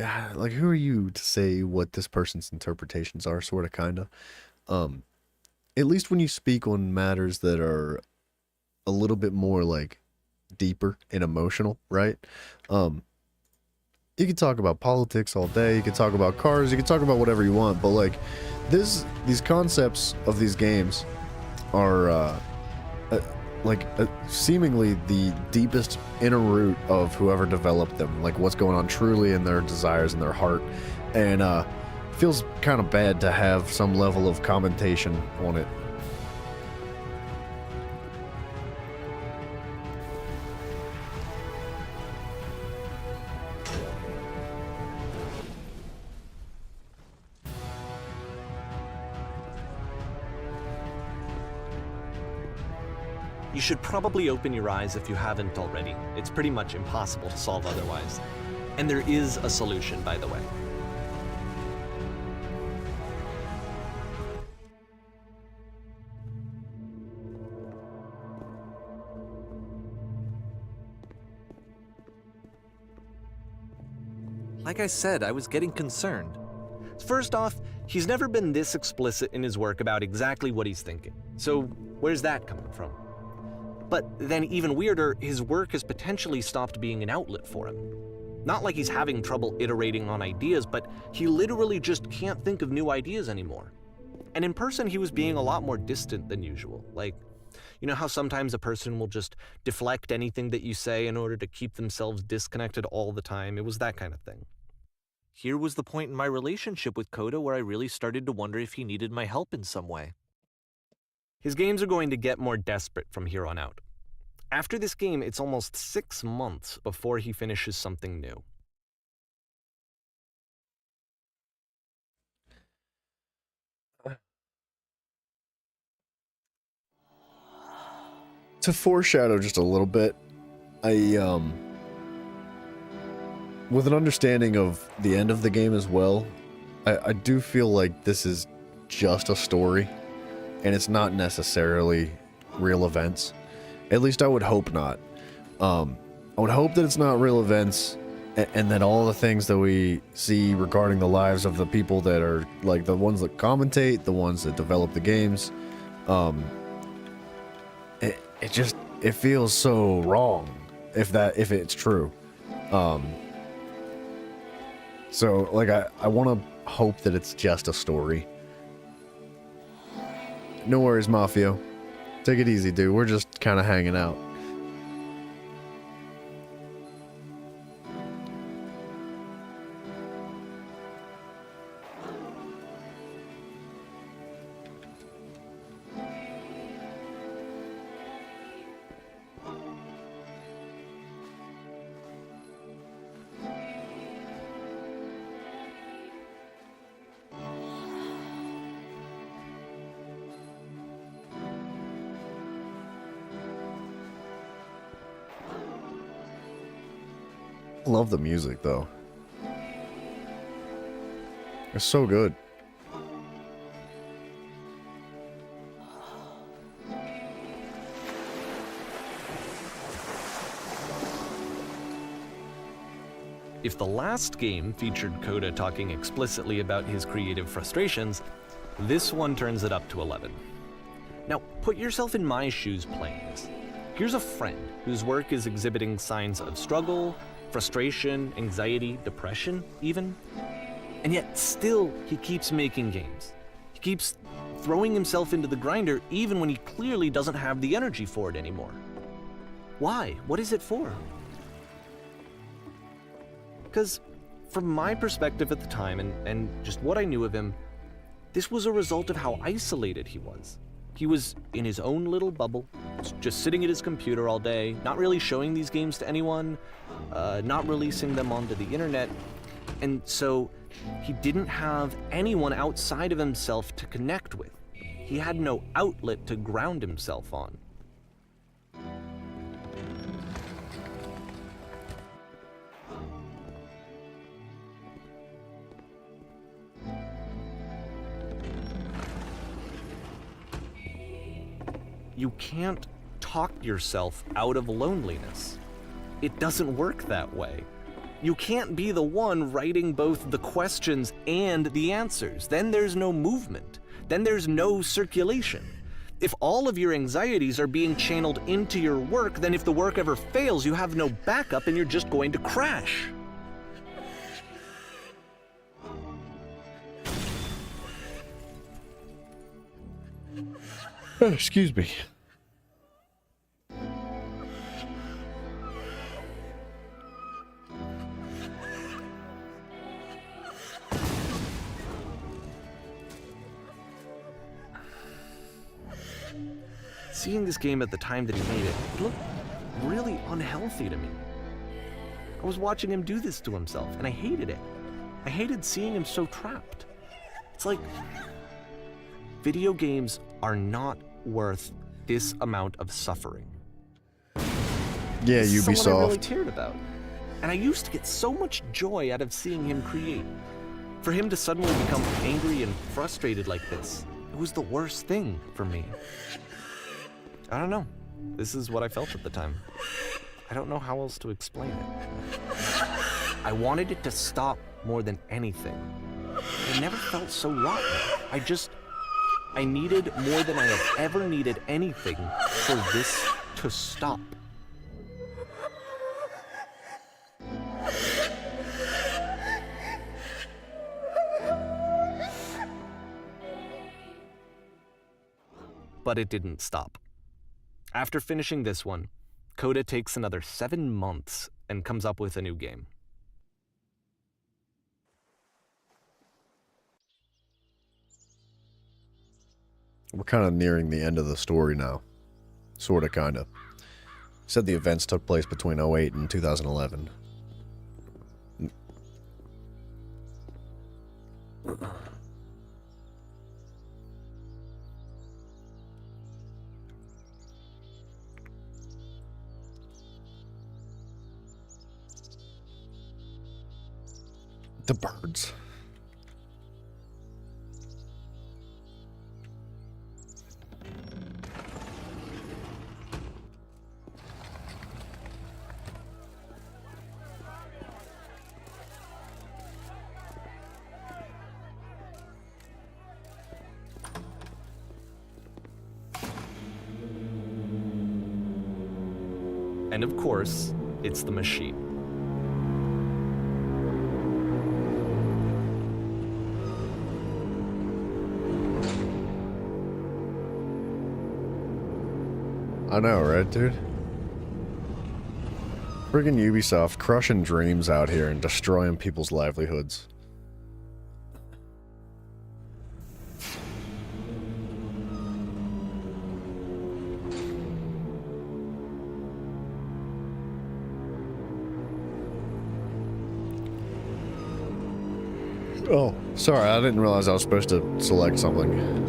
who are you to say what this person's interpretations are, sort of, kind of? At least when you speak on matters that are a little bit more like deeper and emotional, right? You can talk about politics all day, you can talk about cars, you can talk about whatever you want, but like these concepts of these games are seemingly the deepest inner root of whoever developed them, like what's going on truly in their desires and their heart. And feels kind of bad to have some level of commentation on it. You should probably open your eyes if you haven't already. It's pretty much impossible to solve otherwise. And there is a solution, by the way. like I said, I was getting concerned. First off, he's never been this explicit in his work about exactly what he's thinking. So where's that coming from? But then even weirder, his work has potentially stopped being an outlet for him. Not like he's having trouble iterating on ideas, but he literally just can't think of new ideas anymore. And in person, he was being a lot more distant than usual. Like, you know how sometimes a person will just deflect anything that you say in order to keep themselves disconnected all the time? It was that kind of thing. Here was the point in my relationship with Coda where I really started to wonder if he needed my help in some way. His games are going to get more desperate from here on out. After this game, it's almost 6 months before he finishes something new. To foreshadow just a little bit, with an understanding of the end of the game as well, I do feel like this is just a story, and it's not necessarily real events. At least I would hope not. I would hope that it's not real events, and that all the things that we see regarding the lives of the people that are, like, the ones that commentate, the ones that develop the games, it feels so wrong if it's true. So, like, I want to hope that it's just a story. No worries, Mafio. Take it easy, dude. We're just kind of hanging out. Love the music though. It's so good. If the last game featured Coda talking explicitly about his creative frustrations, this one turns it up to 11. Now, put yourself in my shoes playing this. Here's a friend whose work is exhibiting signs of struggle, frustration, anxiety, depression, even. And yet, still, he keeps making games. He keeps throwing himself into the grinder even when he clearly doesn't have the energy for it anymore. Why? What is it for? Because from my perspective at the time, and just what I knew of him, this was a result of how isolated he was. He was in his own little bubble, just sitting at his computer all day, not really showing these games to anyone, not releasing them onto the internet, and so he didn't have anyone outside of himself to connect with. He had no outlet to ground himself on. You can't talk yourself out of loneliness. It doesn't work that way. You can't be the one writing both the questions and the answers. Then there's no movement. Then there's no circulation. If all of your anxieties are being channeled into your work, then if the work ever fails, you have no backup and you're just going to crash. Excuse me. Seeing this game at the time that he made it, it looked really unhealthy to me. I was watching him do this to himself, and I hated it. I hated seeing him so trapped. It's like, video games are not worth this amount of suffering. Yeah, This is someone I really Ubisoft. cared about. And I used to get so much joy out of seeing him create. For him to suddenly become angry and frustrated like this, it was the worst thing for me. I don't know. This is what I felt at the time. I don't know how else to explain it. I wanted it to stop more than anything. I never felt so rotten. I needed more than I have ever needed anything for this to stop. But it didn't stop. After finishing this one, Coda takes another 7 months and comes up with a new game. We're kind of nearing the end of the story now. Sorta, kinda. Said the events took place between 2008 and 2011. The birds. And of course, it's the machine. I know, right, dude? Friggin' Ubisoft crushing dreams out here and destroying people's livelihoods. Oh, sorry, I didn't realize I was supposed to select something.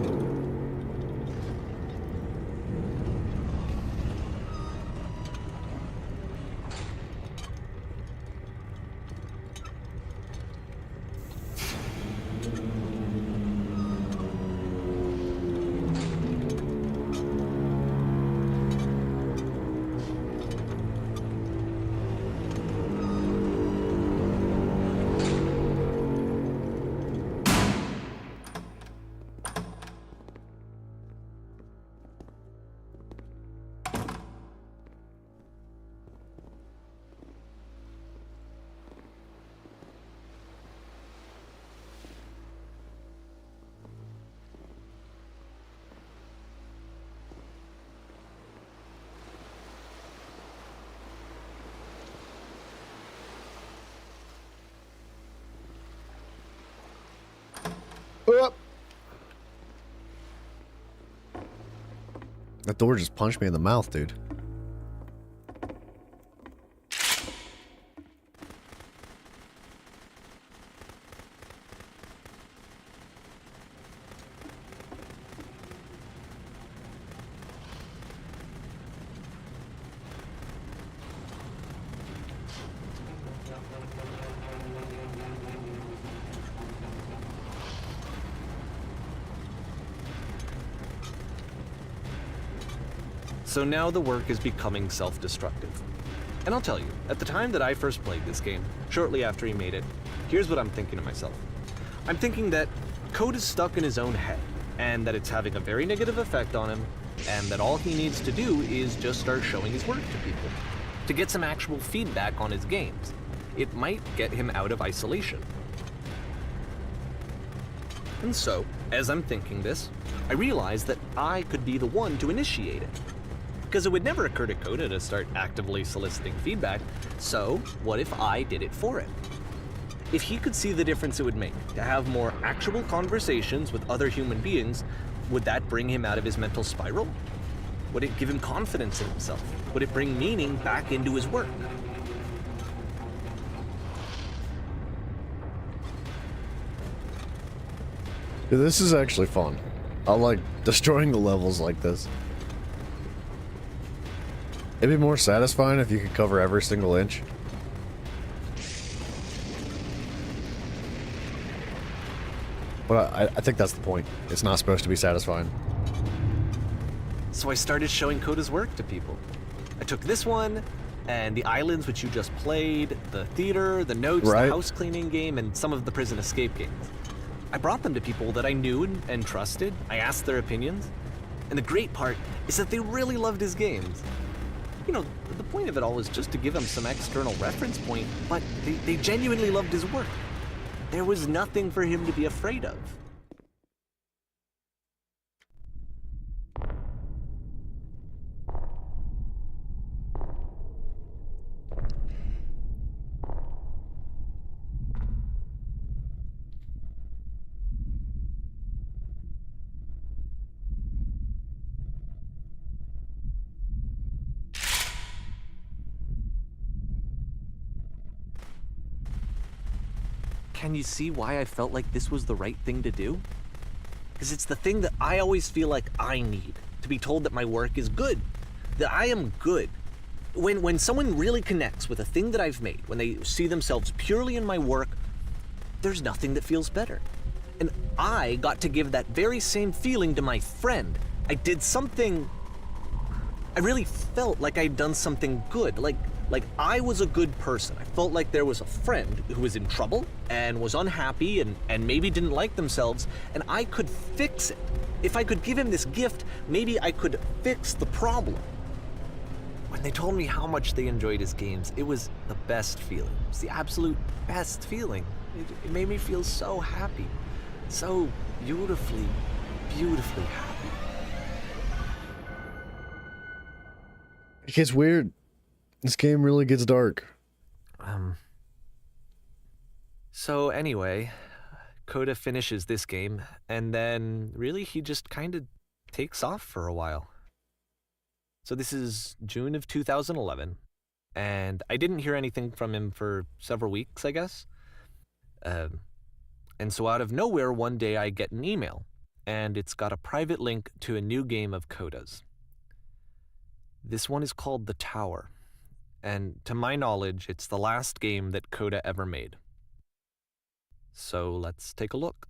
Up. That door just punched me in the mouth, dude. So now the work is becoming self-destructive. And I'll tell you, at the time that I first played this game, shortly after he made it, here's what I'm thinking to myself. I'm thinking that Code is stuck in his own head, and that it's having a very negative effect on him, and that all he needs to do is just start showing his work to people, to get some actual feedback on his games. It might get him out of isolation. And so, as I'm thinking this, I realize that I could be the one to initiate it. Because it would never occur to Coda to start actively soliciting feedback, so what if I did it for him? If he could see the difference it would make to have more actual conversations with other human beings, would that bring him out of his mental spiral? Would it give him confidence in himself? Would it bring meaning back into his work? Dude, this is actually fun. I like destroying the levels like this. It'd be more satisfying if you could cover every single inch. But I think that's the point. It's not supposed to be satisfying. So I started showing Coda's work to people. I took this one, and the islands which you just played, the theater, the notes, Right. the house cleaning game, and some of the prison escape games. I brought them to people that I knew and trusted. I asked their opinions. And the great part is that they really loved his games. You know, the point of it all was just to give him some external reference point, but they genuinely loved his work. There was nothing for him to be afraid of. Can you see why I felt like this was the right thing to do? Because it's the thing that I always feel like I need, to be told that my work is good, that I am good. When someone really connects with a thing that I've made, when they see themselves purely in my work, there's nothing that feels better. And I got to give that very same feeling to my friend. I did something, I really felt like I'd done something good, like I was a good person. I felt like there was a friend who was in trouble and was unhappy and maybe didn't like themselves, and I could fix it. If I could give him this gift, maybe I could fix the problem. When they told me how much they enjoyed his games, it was the best feeling. It was the absolute best feeling. It made me feel so happy. So beautifully, beautifully happy. It gets weird. This game really gets dark. So anyway, Coda finishes this game, and then really he just kind of takes off for a while. So this is June of 2011, and I didn't hear anything from him for several weeks, I guess. And so out of nowhere, one day I get an email, and it's got a private link to a new game of Coda's. This one is called The Tower, and to my knowledge, it's the last game that Coda ever made. So let's take a look.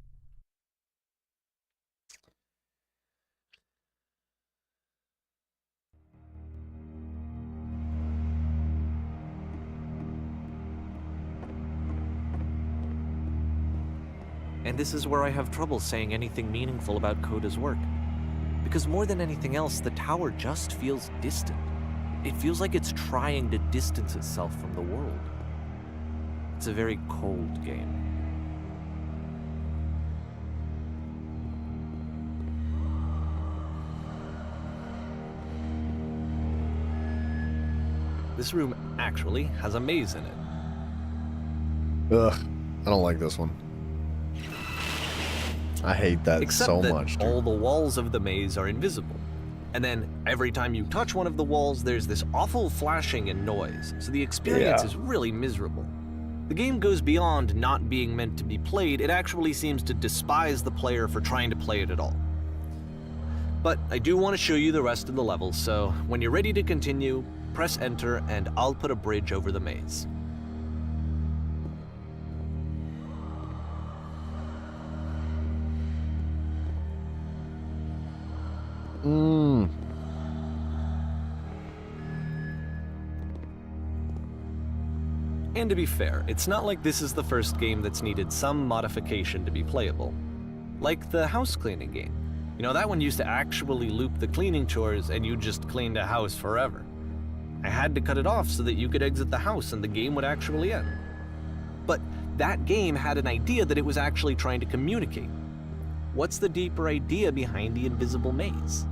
And this is where I have trouble saying anything meaningful about Coda's work. Because more than anything else, The Tower just feels distant. It feels like it's trying to distance itself from the world. It's a very cold game. This room actually has a maze in it. Ugh, I don't like this one. I hate that Except so that much, dude. all the walls of the maze are invisible. And then every time you touch one of the walls, there's this awful flashing and noise, so the experience is really miserable. The game goes beyond not being meant to be played, it actually seems to despise the player for trying to play it at all. But I do want to show you the rest of the levels, so when you're ready to continue, press enter and I'll put a bridge over the maze. And to be fair, it's not like this is the first game that's needed some modification to be playable. Like the house cleaning game. You know, that one used to actually loop the cleaning chores and you just cleaned a house forever. I had to cut it off so that you could exit the house and the game would actually end. But that game had an idea that it was actually trying to communicate. What's the deeper idea behind the invisible maze?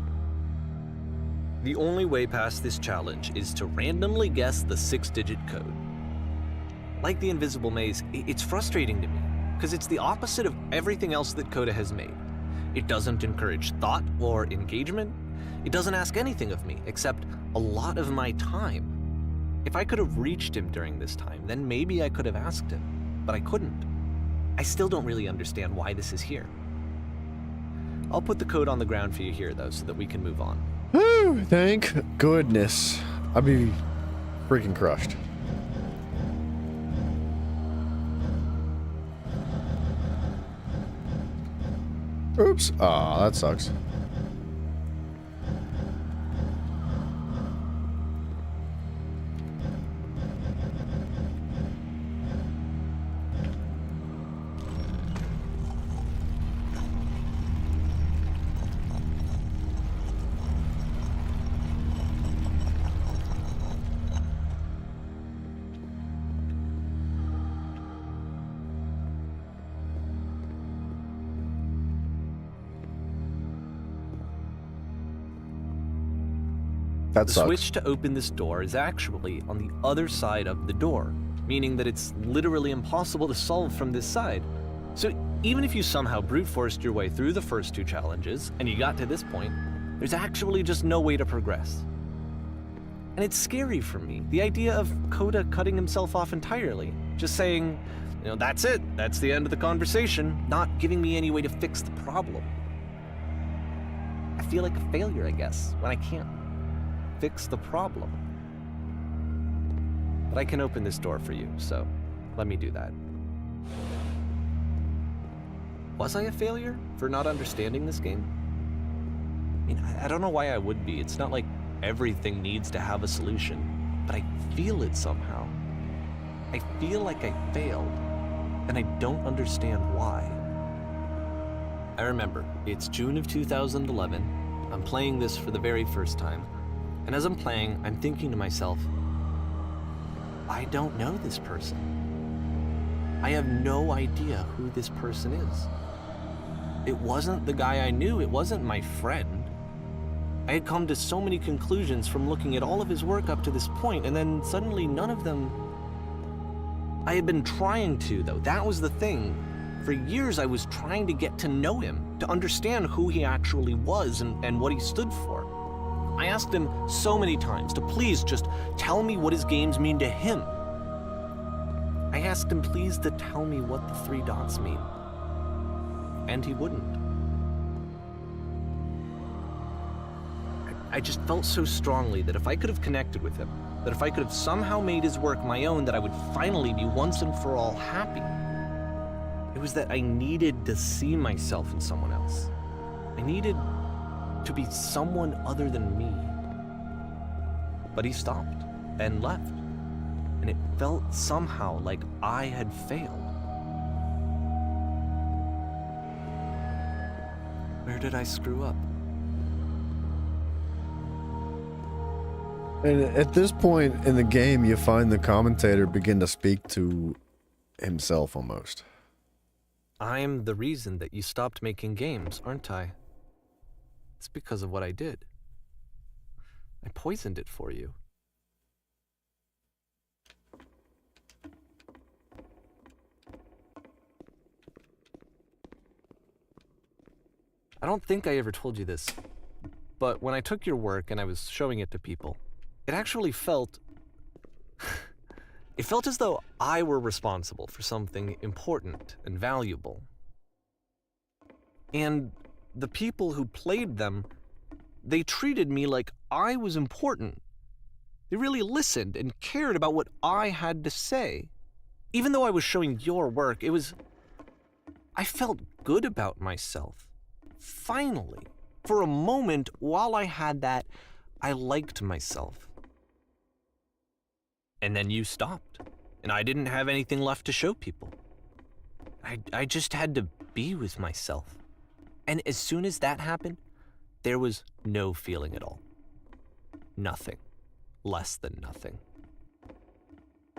The only way past this challenge is to randomly guess the 6-digit code. Like the invisible maze, it's frustrating to me, because it's the opposite of everything else that Coda has made. It doesn't encourage thought or engagement. It doesn't ask anything of me, except a lot of my time. If I could have reached him during this time, then maybe I could have asked him, but I couldn't. I still don't really understand why this is here. I'll put the code on the ground for you here, though, so that we can move on. Whew, thank goodness. I'd be freaking crushed. Oops. Aw, that sucks. That The sucks. switch to open this door is actually on the other side of the door, meaning that it's literally impossible to solve from this side. So even if you somehow brute forced your way through the first 2 challenges and you got to this point, there's actually just no way to progress. And it's scary for me, the idea of Coda cutting himself off entirely, just saying, that's it, that's the end of the conversation, not giving me any way to fix the problem. I feel like a failure, I guess, when I can't fix the problem. But I can open this door for you, so let me do that. Was I a failure for not understanding this game? I mean, I don't know why I would be. It's not like everything needs to have a solution, but I feel it somehow. I feel like I failed, and I don't understand why. I remember, it's June of 2011. I'm playing this for the very first time, and as I'm playing, I'm thinking to myself, I don't know this person. I have no idea who this person is. It wasn't the guy I knew, it wasn't my friend. I had come to so many conclusions from looking at all of his work up to this point, and then suddenly none of them... I had been trying to, though. That was the thing. For years I was trying to get to know him, to understand who he actually was and what he stood for. I asked him so many times to please just tell me what his games mean to him. I asked him please to tell me what the 3 dots mean. And he wouldn't. I just felt so strongly that if I could have connected with him, that if I could have somehow made his work my own, that I would finally be once and for all happy. It was that I needed to see myself in someone else. I needed to be someone other than me. But he stopped and left, and it felt somehow like I had failed. Where did I screw up? And at this point in the game, you find the commentator begin to speak to himself almost. I'm the reason that you stopped making games, aren't I? It's because of what I did. I poisoned it for you. I don't think I ever told you this, but when I took your work and I was showing it to people, it actually felt... It felt as though I were responsible for something important and valuable. And the people who played them, they treated me like I was important. They really listened and cared about what I had to say. Even though I was showing your work, I felt good about myself. Finally, for a moment, while I had that, I liked myself. And then you stopped, and I didn't have anything left to show people. I just had to be with myself. And as soon as that happened, there was no feeling at all. Nothing. Less than nothing.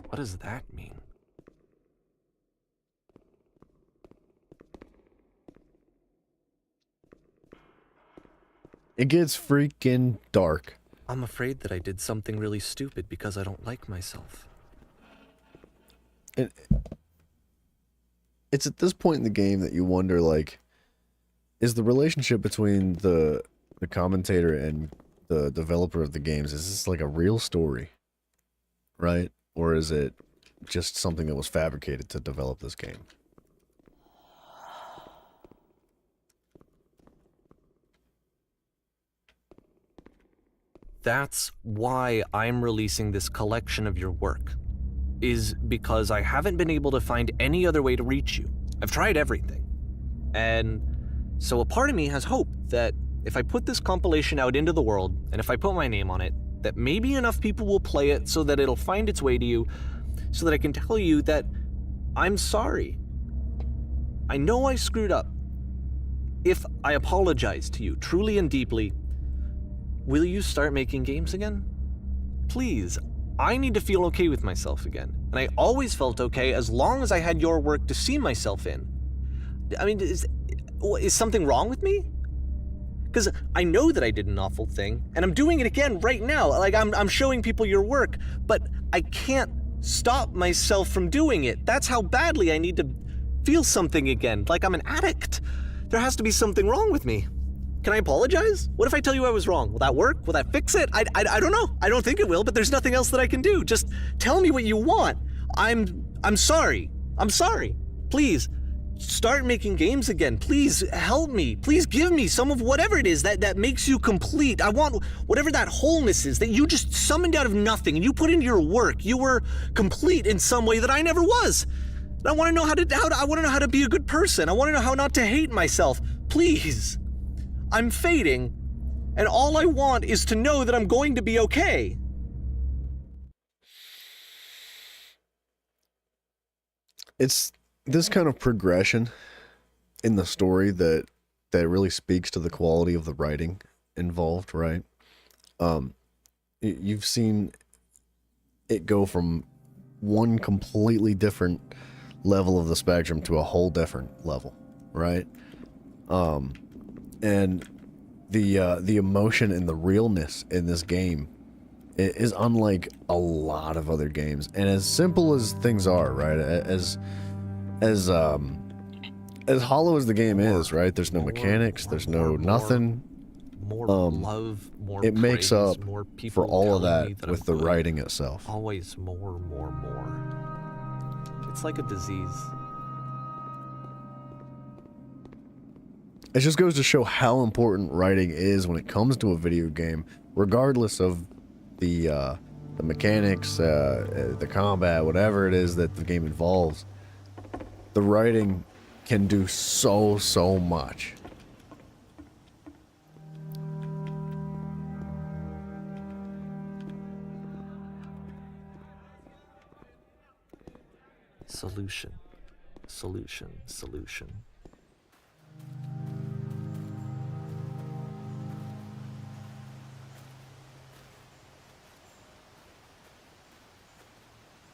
What does that mean? It gets freaking dark. I'm afraid that I did something really stupid because I don't like myself. It's at this point in the game that you wonder, like, is the relationship between the commentator and the developer of the games, is this like a real story? Right? Or is it just something that was fabricated to develop this game? That's why I'm releasing this collection of your work, is because I haven't been able to find any other way to reach you. I've tried everything. And so a part of me has hope that if I put this compilation out into the world, and if I put my name on it, that maybe enough people will play it so that it'll find its way to you, so that I can tell you that I'm sorry. I know I screwed up. If I apologize to you truly and deeply, will you start making games again? Please, I need to feel okay with myself again. And I always felt okay as long as I had your work to see myself in. I mean, is something wrong with me? Because I know that I did an awful thing, and I'm doing it again right now. Like, I'm showing people your work, but I can't stop myself from doing it. That's how badly I need to feel something again, like I'm an addict. There has to be something wrong with me. Can I apologize? What if I tell you I was wrong? Will that work? Will that fix it? I don't know. I don't think it will, but there's nothing else that I can do. Just tell me what you want. I'm sorry. I'm sorry. Please, start making games again. Please help me. Please give me some of whatever it is that makes you complete. I want whatever that wholeness is that you just summoned out of nothing and you put into your work. You were complete in some way that I never was. And I want to know I want to know how to be a good person. I want to know how not to hate myself. Please. I'm fading, and all I want is to know that I'm going to be okay. It's this kind of progression in the story that really speaks to the quality of the writing involved, right? You've seen it go from one completely different level of the spectrum to a whole different level, right? And the emotion and the realness in this game is unlike a lot of other games. And as simple as things are, right? As hollow as the game is, right? There's no mechanics, there's no nothing. More love, more it makes praise, up more people for all of telling me that I'm with the good. writing itself. Always more. It's like a disease. It just goes to show how important writing is when it comes to a video game, regardless of the mechanics, the combat, whatever it is that the game involves. The writing can do so much. Solution.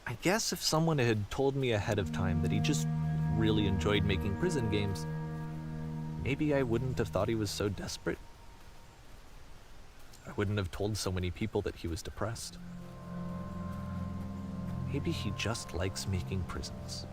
I guess if someone had told me ahead of time that he just really enjoyed making prison games, maybe I wouldn't have thought he was so desperate. I wouldn't have told so many people that he was depressed. Maybe he just likes making prisons.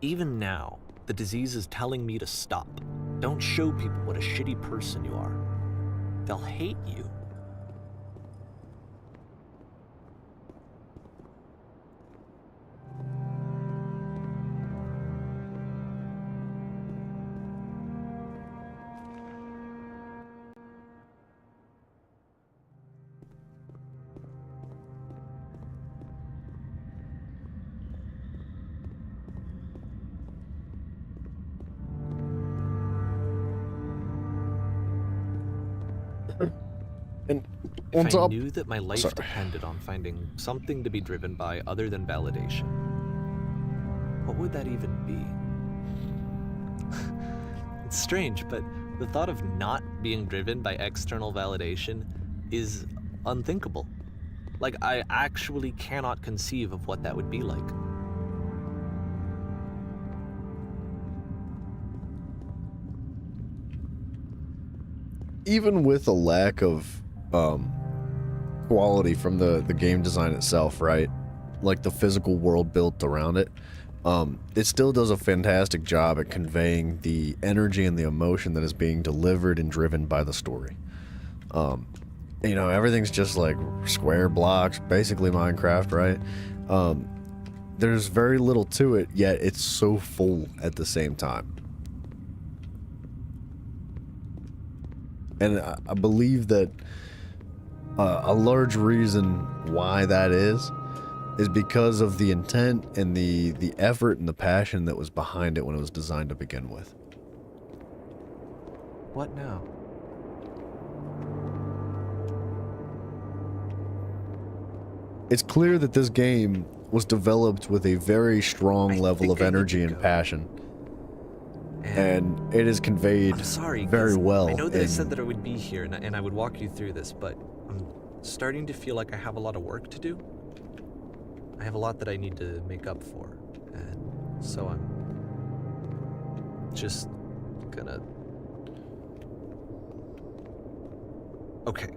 Even now, the disease is telling me to stop. Don't show people what a shitty person you are. They'll hate you. And if I knew that my life depended on finding something to be driven by other than validation, what would that even be? It's strange, but the thought of not being driven by external validation is unthinkable. Like, I actually cannot conceive of what that would be like. Even with a lack of quality from the game design itself, right? Like the physical world built around it, it still does a fantastic job at conveying the energy and the emotion that is being delivered and driven by the story. You know, everything's just like square blocks, basically Minecraft, right? There's very little to it, yet it's so full at the same time. And I believe that a large reason why that is because of the intent and the effort and the passion that was behind it when it was designed to begin with. What now? It's clear that this game was developed with a very strong level of energy and passion. And it is conveyed I'm sorry, very well. I know that I said that I would be here and I would walk you through this, but I'm starting to feel like I have a lot of work to do. I have a lot that I need to make up for, and so I'm just gonna... Okay.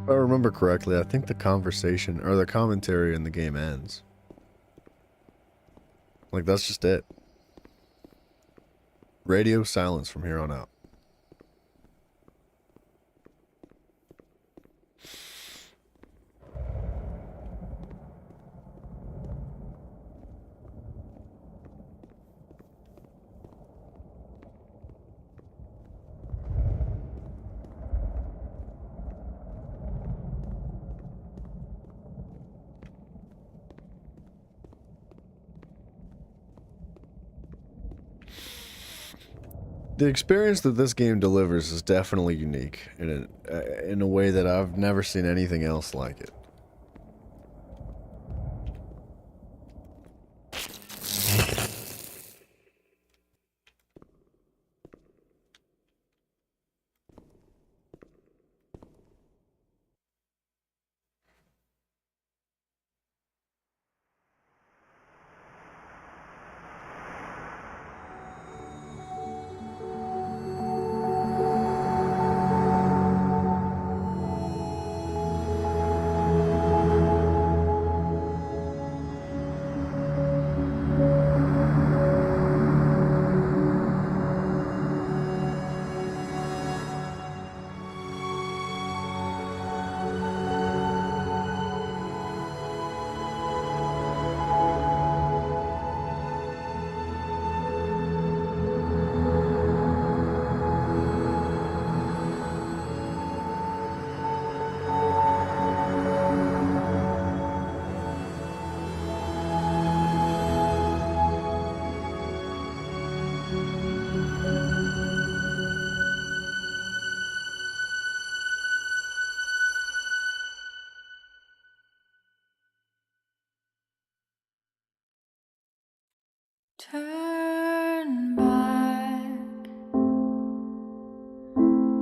If I remember correctly, I think the conversation or the commentary in the game ends. Like, that's just it. Radio silence from here on out. The experience that this game delivers is definitely unique in a way that I've never seen anything else like it. Turn back.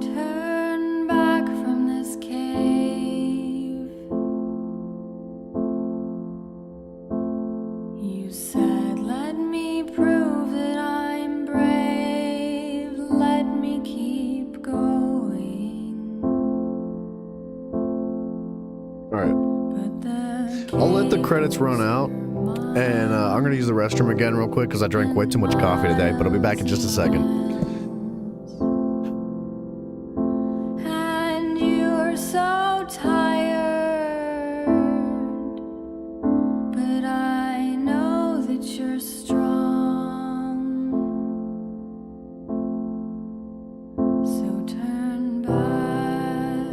Turn back from this cave. You said, let me prove that I'm brave. Let me keep going. Alright. I'll let the credits run out. And I'm going to use the restroom again real quick because I drank way too much coffee today, but I'll be back in just a second. And you're so tired, but I know that you're strong. So turn back.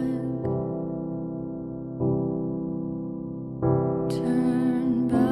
Turn back.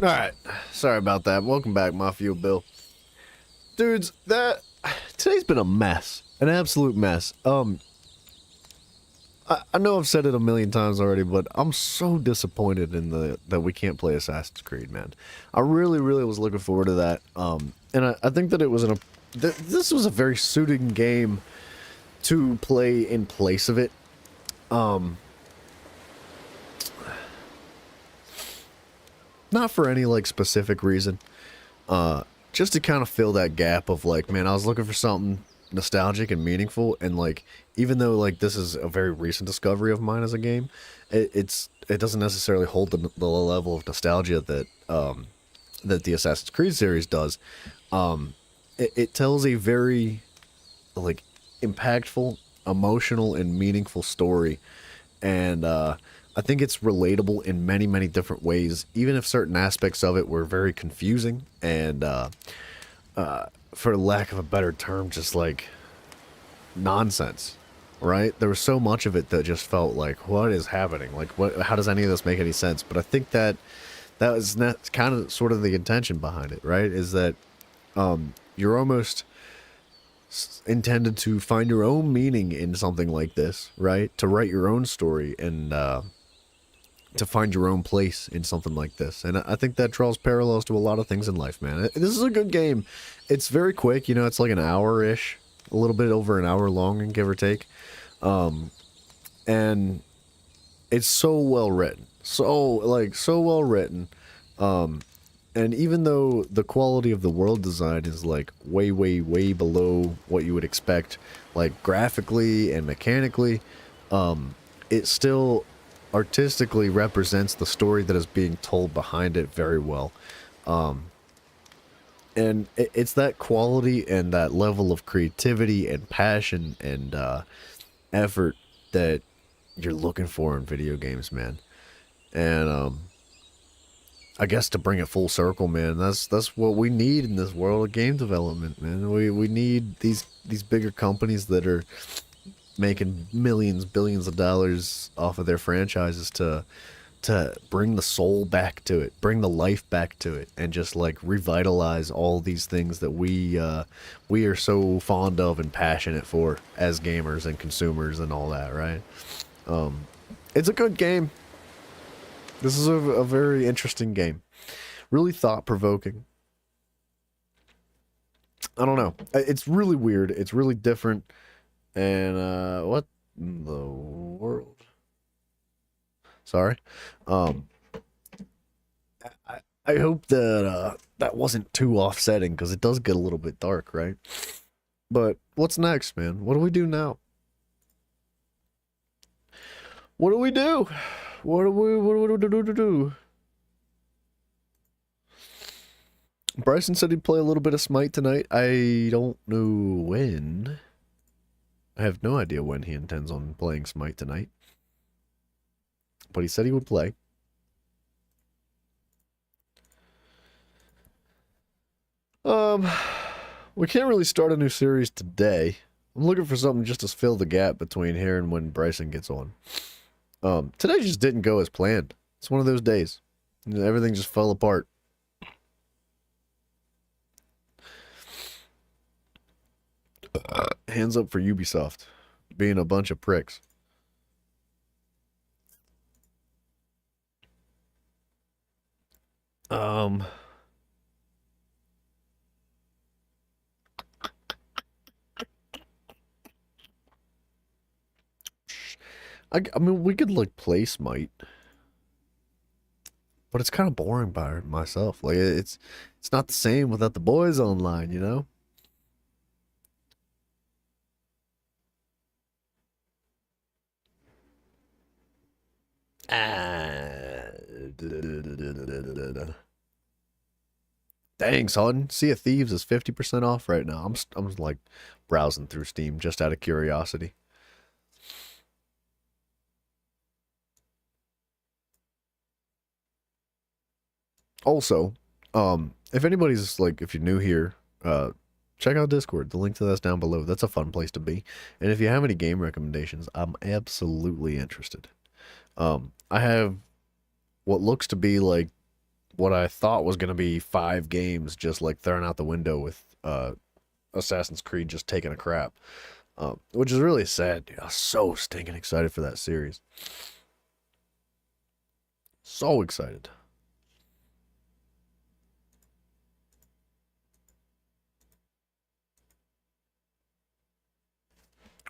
Alright, sorry about that. Welcome back, Mafia Bill. Dudes, today's been a mess. An absolute mess. I know I've said it a million times already, but I'm so disappointed in that we can't play Assassin's Creed, man. I really, really was looking forward to that. And I think that it was this was a very suiting game to play in place of it. Not for any, like, specific reason. Just to kind of fill that gap of, like, man, I was looking for something nostalgic and meaningful, and, like, even though, like, this is a very recent discovery of mine as a game, it doesn't necessarily hold the level of nostalgia that that the Assassin's Creed series does. It tells a very, like, impactful, emotional, and meaningful story, and I think it's relatable in many, many different ways, even if certain aspects of it were very confusing and, for lack of a better term, just like nonsense, right? There was so much of it that just felt like, what is happening? Like, how does any of this make any sense? But I think that was kind of sort of the intention behind it, right? Is that you're almost intended to find your own meaning in something like this, right? To write your own story and to find your own place in something like this. And I think that draws parallels to a lot of things in life, man. This is a good game. It's very quick, you know, it's like an hour-ish, a little bit over an hour long, give or take. And it's so well written. So well written. And even though the quality of the world design is, like, way, way, way below what you would expect, like, graphically and mechanically, it still artistically represents the story that is being told behind it very well. And it's that quality and that level of creativity and passion and effort that you're looking for in video games, man. And I guess to bring it full circle, man, that's what we need in this world of game development, man. We need these bigger companies that are making millions, billions of dollars off of their franchises to bring the soul back to it, bring the life back to it, and just, like, revitalize all these things that we are so fond of and passionate for as gamers and consumers and all that, right? It's a good game. This is a very interesting game. Really thought-provoking. I don't know. It's really weird. It's really different. And, what in the world? Sorry. I hope that, that wasn't too offsetting, because it does get a little bit dark, right? But what's next, man? What do we do now? What do we do? What do we do? Bryson said he'd play a little bit of Smite tonight. I don't know when. I have no idea when he intends on playing Smite tonight. But he said he would play. We can't really start a new series today. I'm looking for something just to fill the gap between here and when Bryson gets on. Today just didn't go as planned. It's one of those days. Everything just fell apart. Hands up for Ubisoft being a bunch of pricks. I mean, we could, like, play Smite, but it's kind of boring by myself. Like, it's not the same without the boys online, you know? Dang, son. Sea of Thieves is 50% off right now. I'm like browsing through Steam just out of curiosity. Also, if anybody's, like, if you're new here, check out Discord. The link to that's down below. That's a fun place to be. And if you have any game recommendations, I'm absolutely interested. I have what looks to be, like, what I thought was gonna be 5 games just like thrown out the window with Assassin's Creed just taking a crap, which is really sad. Dude, I was so stinking excited for that series. So excited.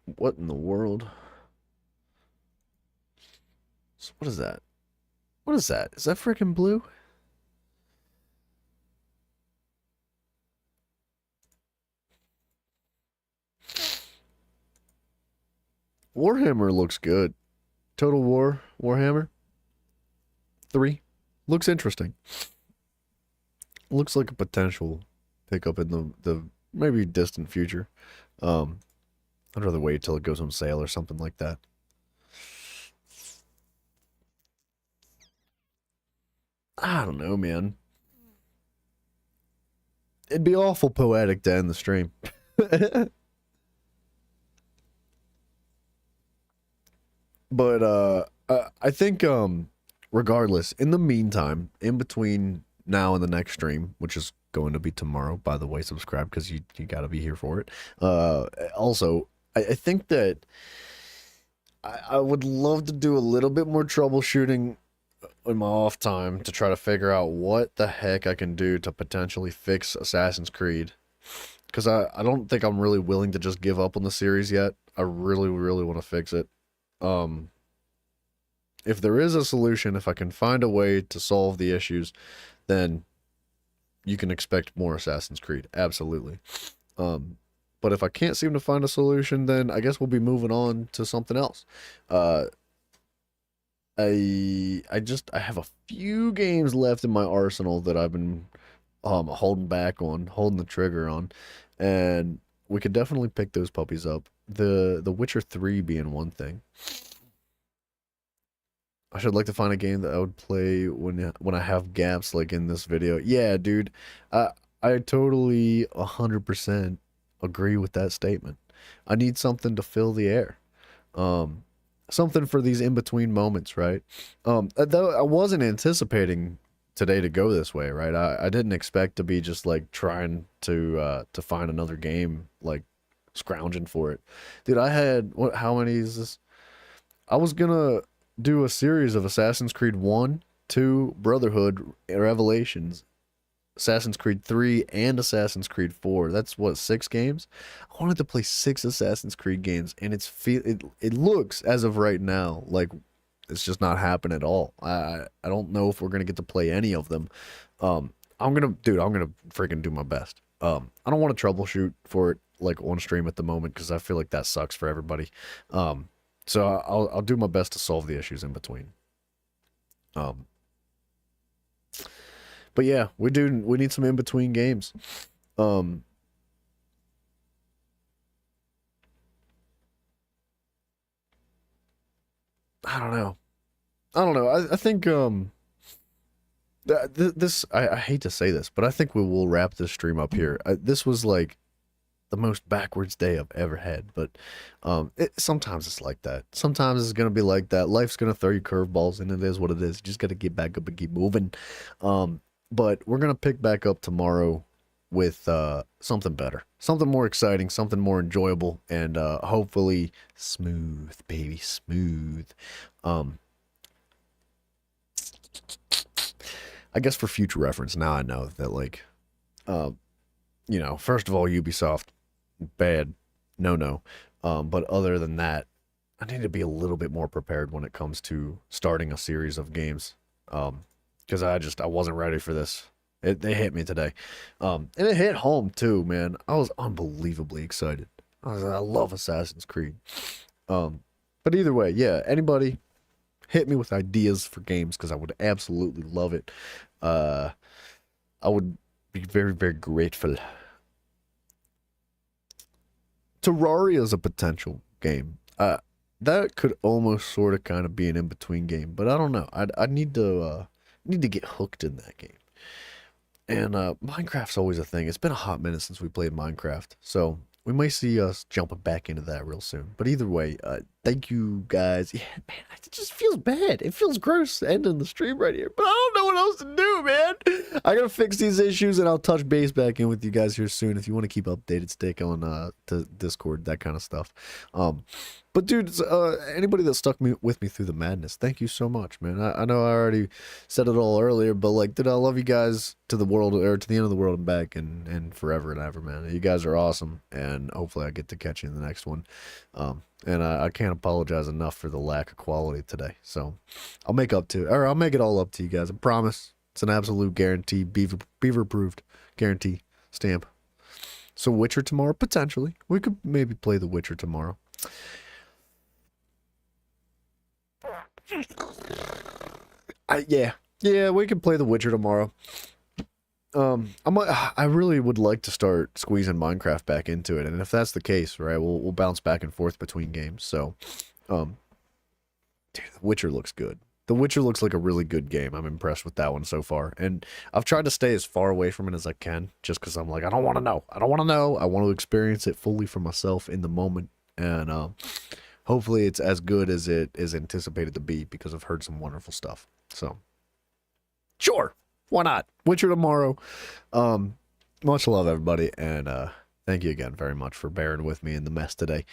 What in the world? So what is that? What is that? Is that freaking blue? Warhammer looks good. Total War Warhammer 3 looks interesting. Looks like a potential pickup in the maybe distant future. I'd rather wait till it goes on sale or something like that. I don't know, man. It'd be awful poetic to end the stream. But I think regardless, in the meantime, in between now and the next stream, which is going to be tomorrow, by the way, subscribe because you got to be here for it. Also, I think that I would love to do a little bit more troubleshooting in my off time to try to figure out what the heck I can do to potentially fix Assassin's Creed. Because I don't think I'm really willing to just give up on the series yet. I really, really want to fix it. If there is a solution, if I can find a way to solve the issues, then you can expect more Assassin's Creed. Absolutely. But if I can't seem to find a solution, then I guess we'll be moving on to something else. I have a few games left in my arsenal that I've been holding back on, holding the trigger on, and we could definitely pick those puppies up. The Witcher 3 being one thing. I should like to find a game that I would play when I have gaps like in this video. Yeah, dude. I totally 100% agree with that statement. I need something to fill the air. Something for these in-between moments, right? Though I wasn't anticipating today to go this way, right? I didn't expect to be just like trying to find another game, like scrounging for it. Dude, I had how many is this? I was gonna do a series of Assassin's Creed 1, 2, Brotherhood, Revelations, Assassin's Creed 3, and Assassin's Creed 4. That's what, 6 games? I wanted to play 6 Assassin's Creed games, and it looks, as of right now, like it's just not happening at all. I don't know if we're gonna get to play any of them. I'm gonna freaking do my best. I don't want to troubleshoot for it like on stream at the moment because I feel like that sucks for everybody. So I'll do my best to solve the issues in between. But yeah, we need some in between games. I don't know. I think this I hate to say this, but I think we will wrap this stream up here. This was like the most backwards day I've ever had, but sometimes it's like that. Sometimes it's gonna be like that. Life's gonna throw you curveballs, and it is what it is. You just gotta get back up and keep moving. But we're gonna pick back up tomorrow with something better, something more exciting, something more enjoyable, and hopefully smooth, baby, smooth. I guess for future reference, now I know that, like, first of all, Ubisoft, bad, no. But other than that, I need to be a little bit more prepared when it comes to starting a series of games. Because I wasn't ready for this. They hit me today. And it hit home too, man. I was unbelievably excited. I love Assassin's Creed. But either way, yeah, anybody hit me with ideas for games because I would absolutely love it. I would be very, very grateful. Terraria is a potential game. That could almost sort of kind of be an in-between game, but I don't know. I need to get hooked in that game. And Minecraft's always a thing. It's been a hot minute since we played Minecraft, so we may see us jumping back into that real soon. But either way, Thank you guys. Yeah, man, it just feels bad. It feels gross ending the stream right here. But I don't know what else to do, man. I gotta fix these issues, and I'll touch base back in with you guys here soon. If you want to keep updated, stick on to Discord, that kind of stuff. But dude, anybody that stuck with me through the madness, thank you so much, man. I know I already said it all earlier, but like, dude, I love you guys to the world, or to the end of the world and back, and forever and ever, man. You guys are awesome, and hopefully I get to catch you in the next one. And I can't apologize enough for the lack of quality today. So I'll make it all up to you guys. I promise. It's an absolute guarantee. Beaver approved guarantee stamp. So Witcher tomorrow, potentially. We could maybe play The Witcher tomorrow. Yeah, we can play The Witcher tomorrow. I really would like to start squeezing Minecraft back into it, and if that's the case, right, we'll bounce back and forth between games. So, dude, The Witcher looks good. The Witcher looks like a really good game. I'm impressed with that one so far, and I've tried to stay as far away from it as I can, just because I'm like, I don't want to know. I want to experience it fully for myself in the moment, and hopefully it's as good as it is anticipated to be, because I've heard some wonderful stuff. So, sure. Why not? Witcher tomorrow. Much love, everybody, and thank you again very much for bearing with me in the mess today.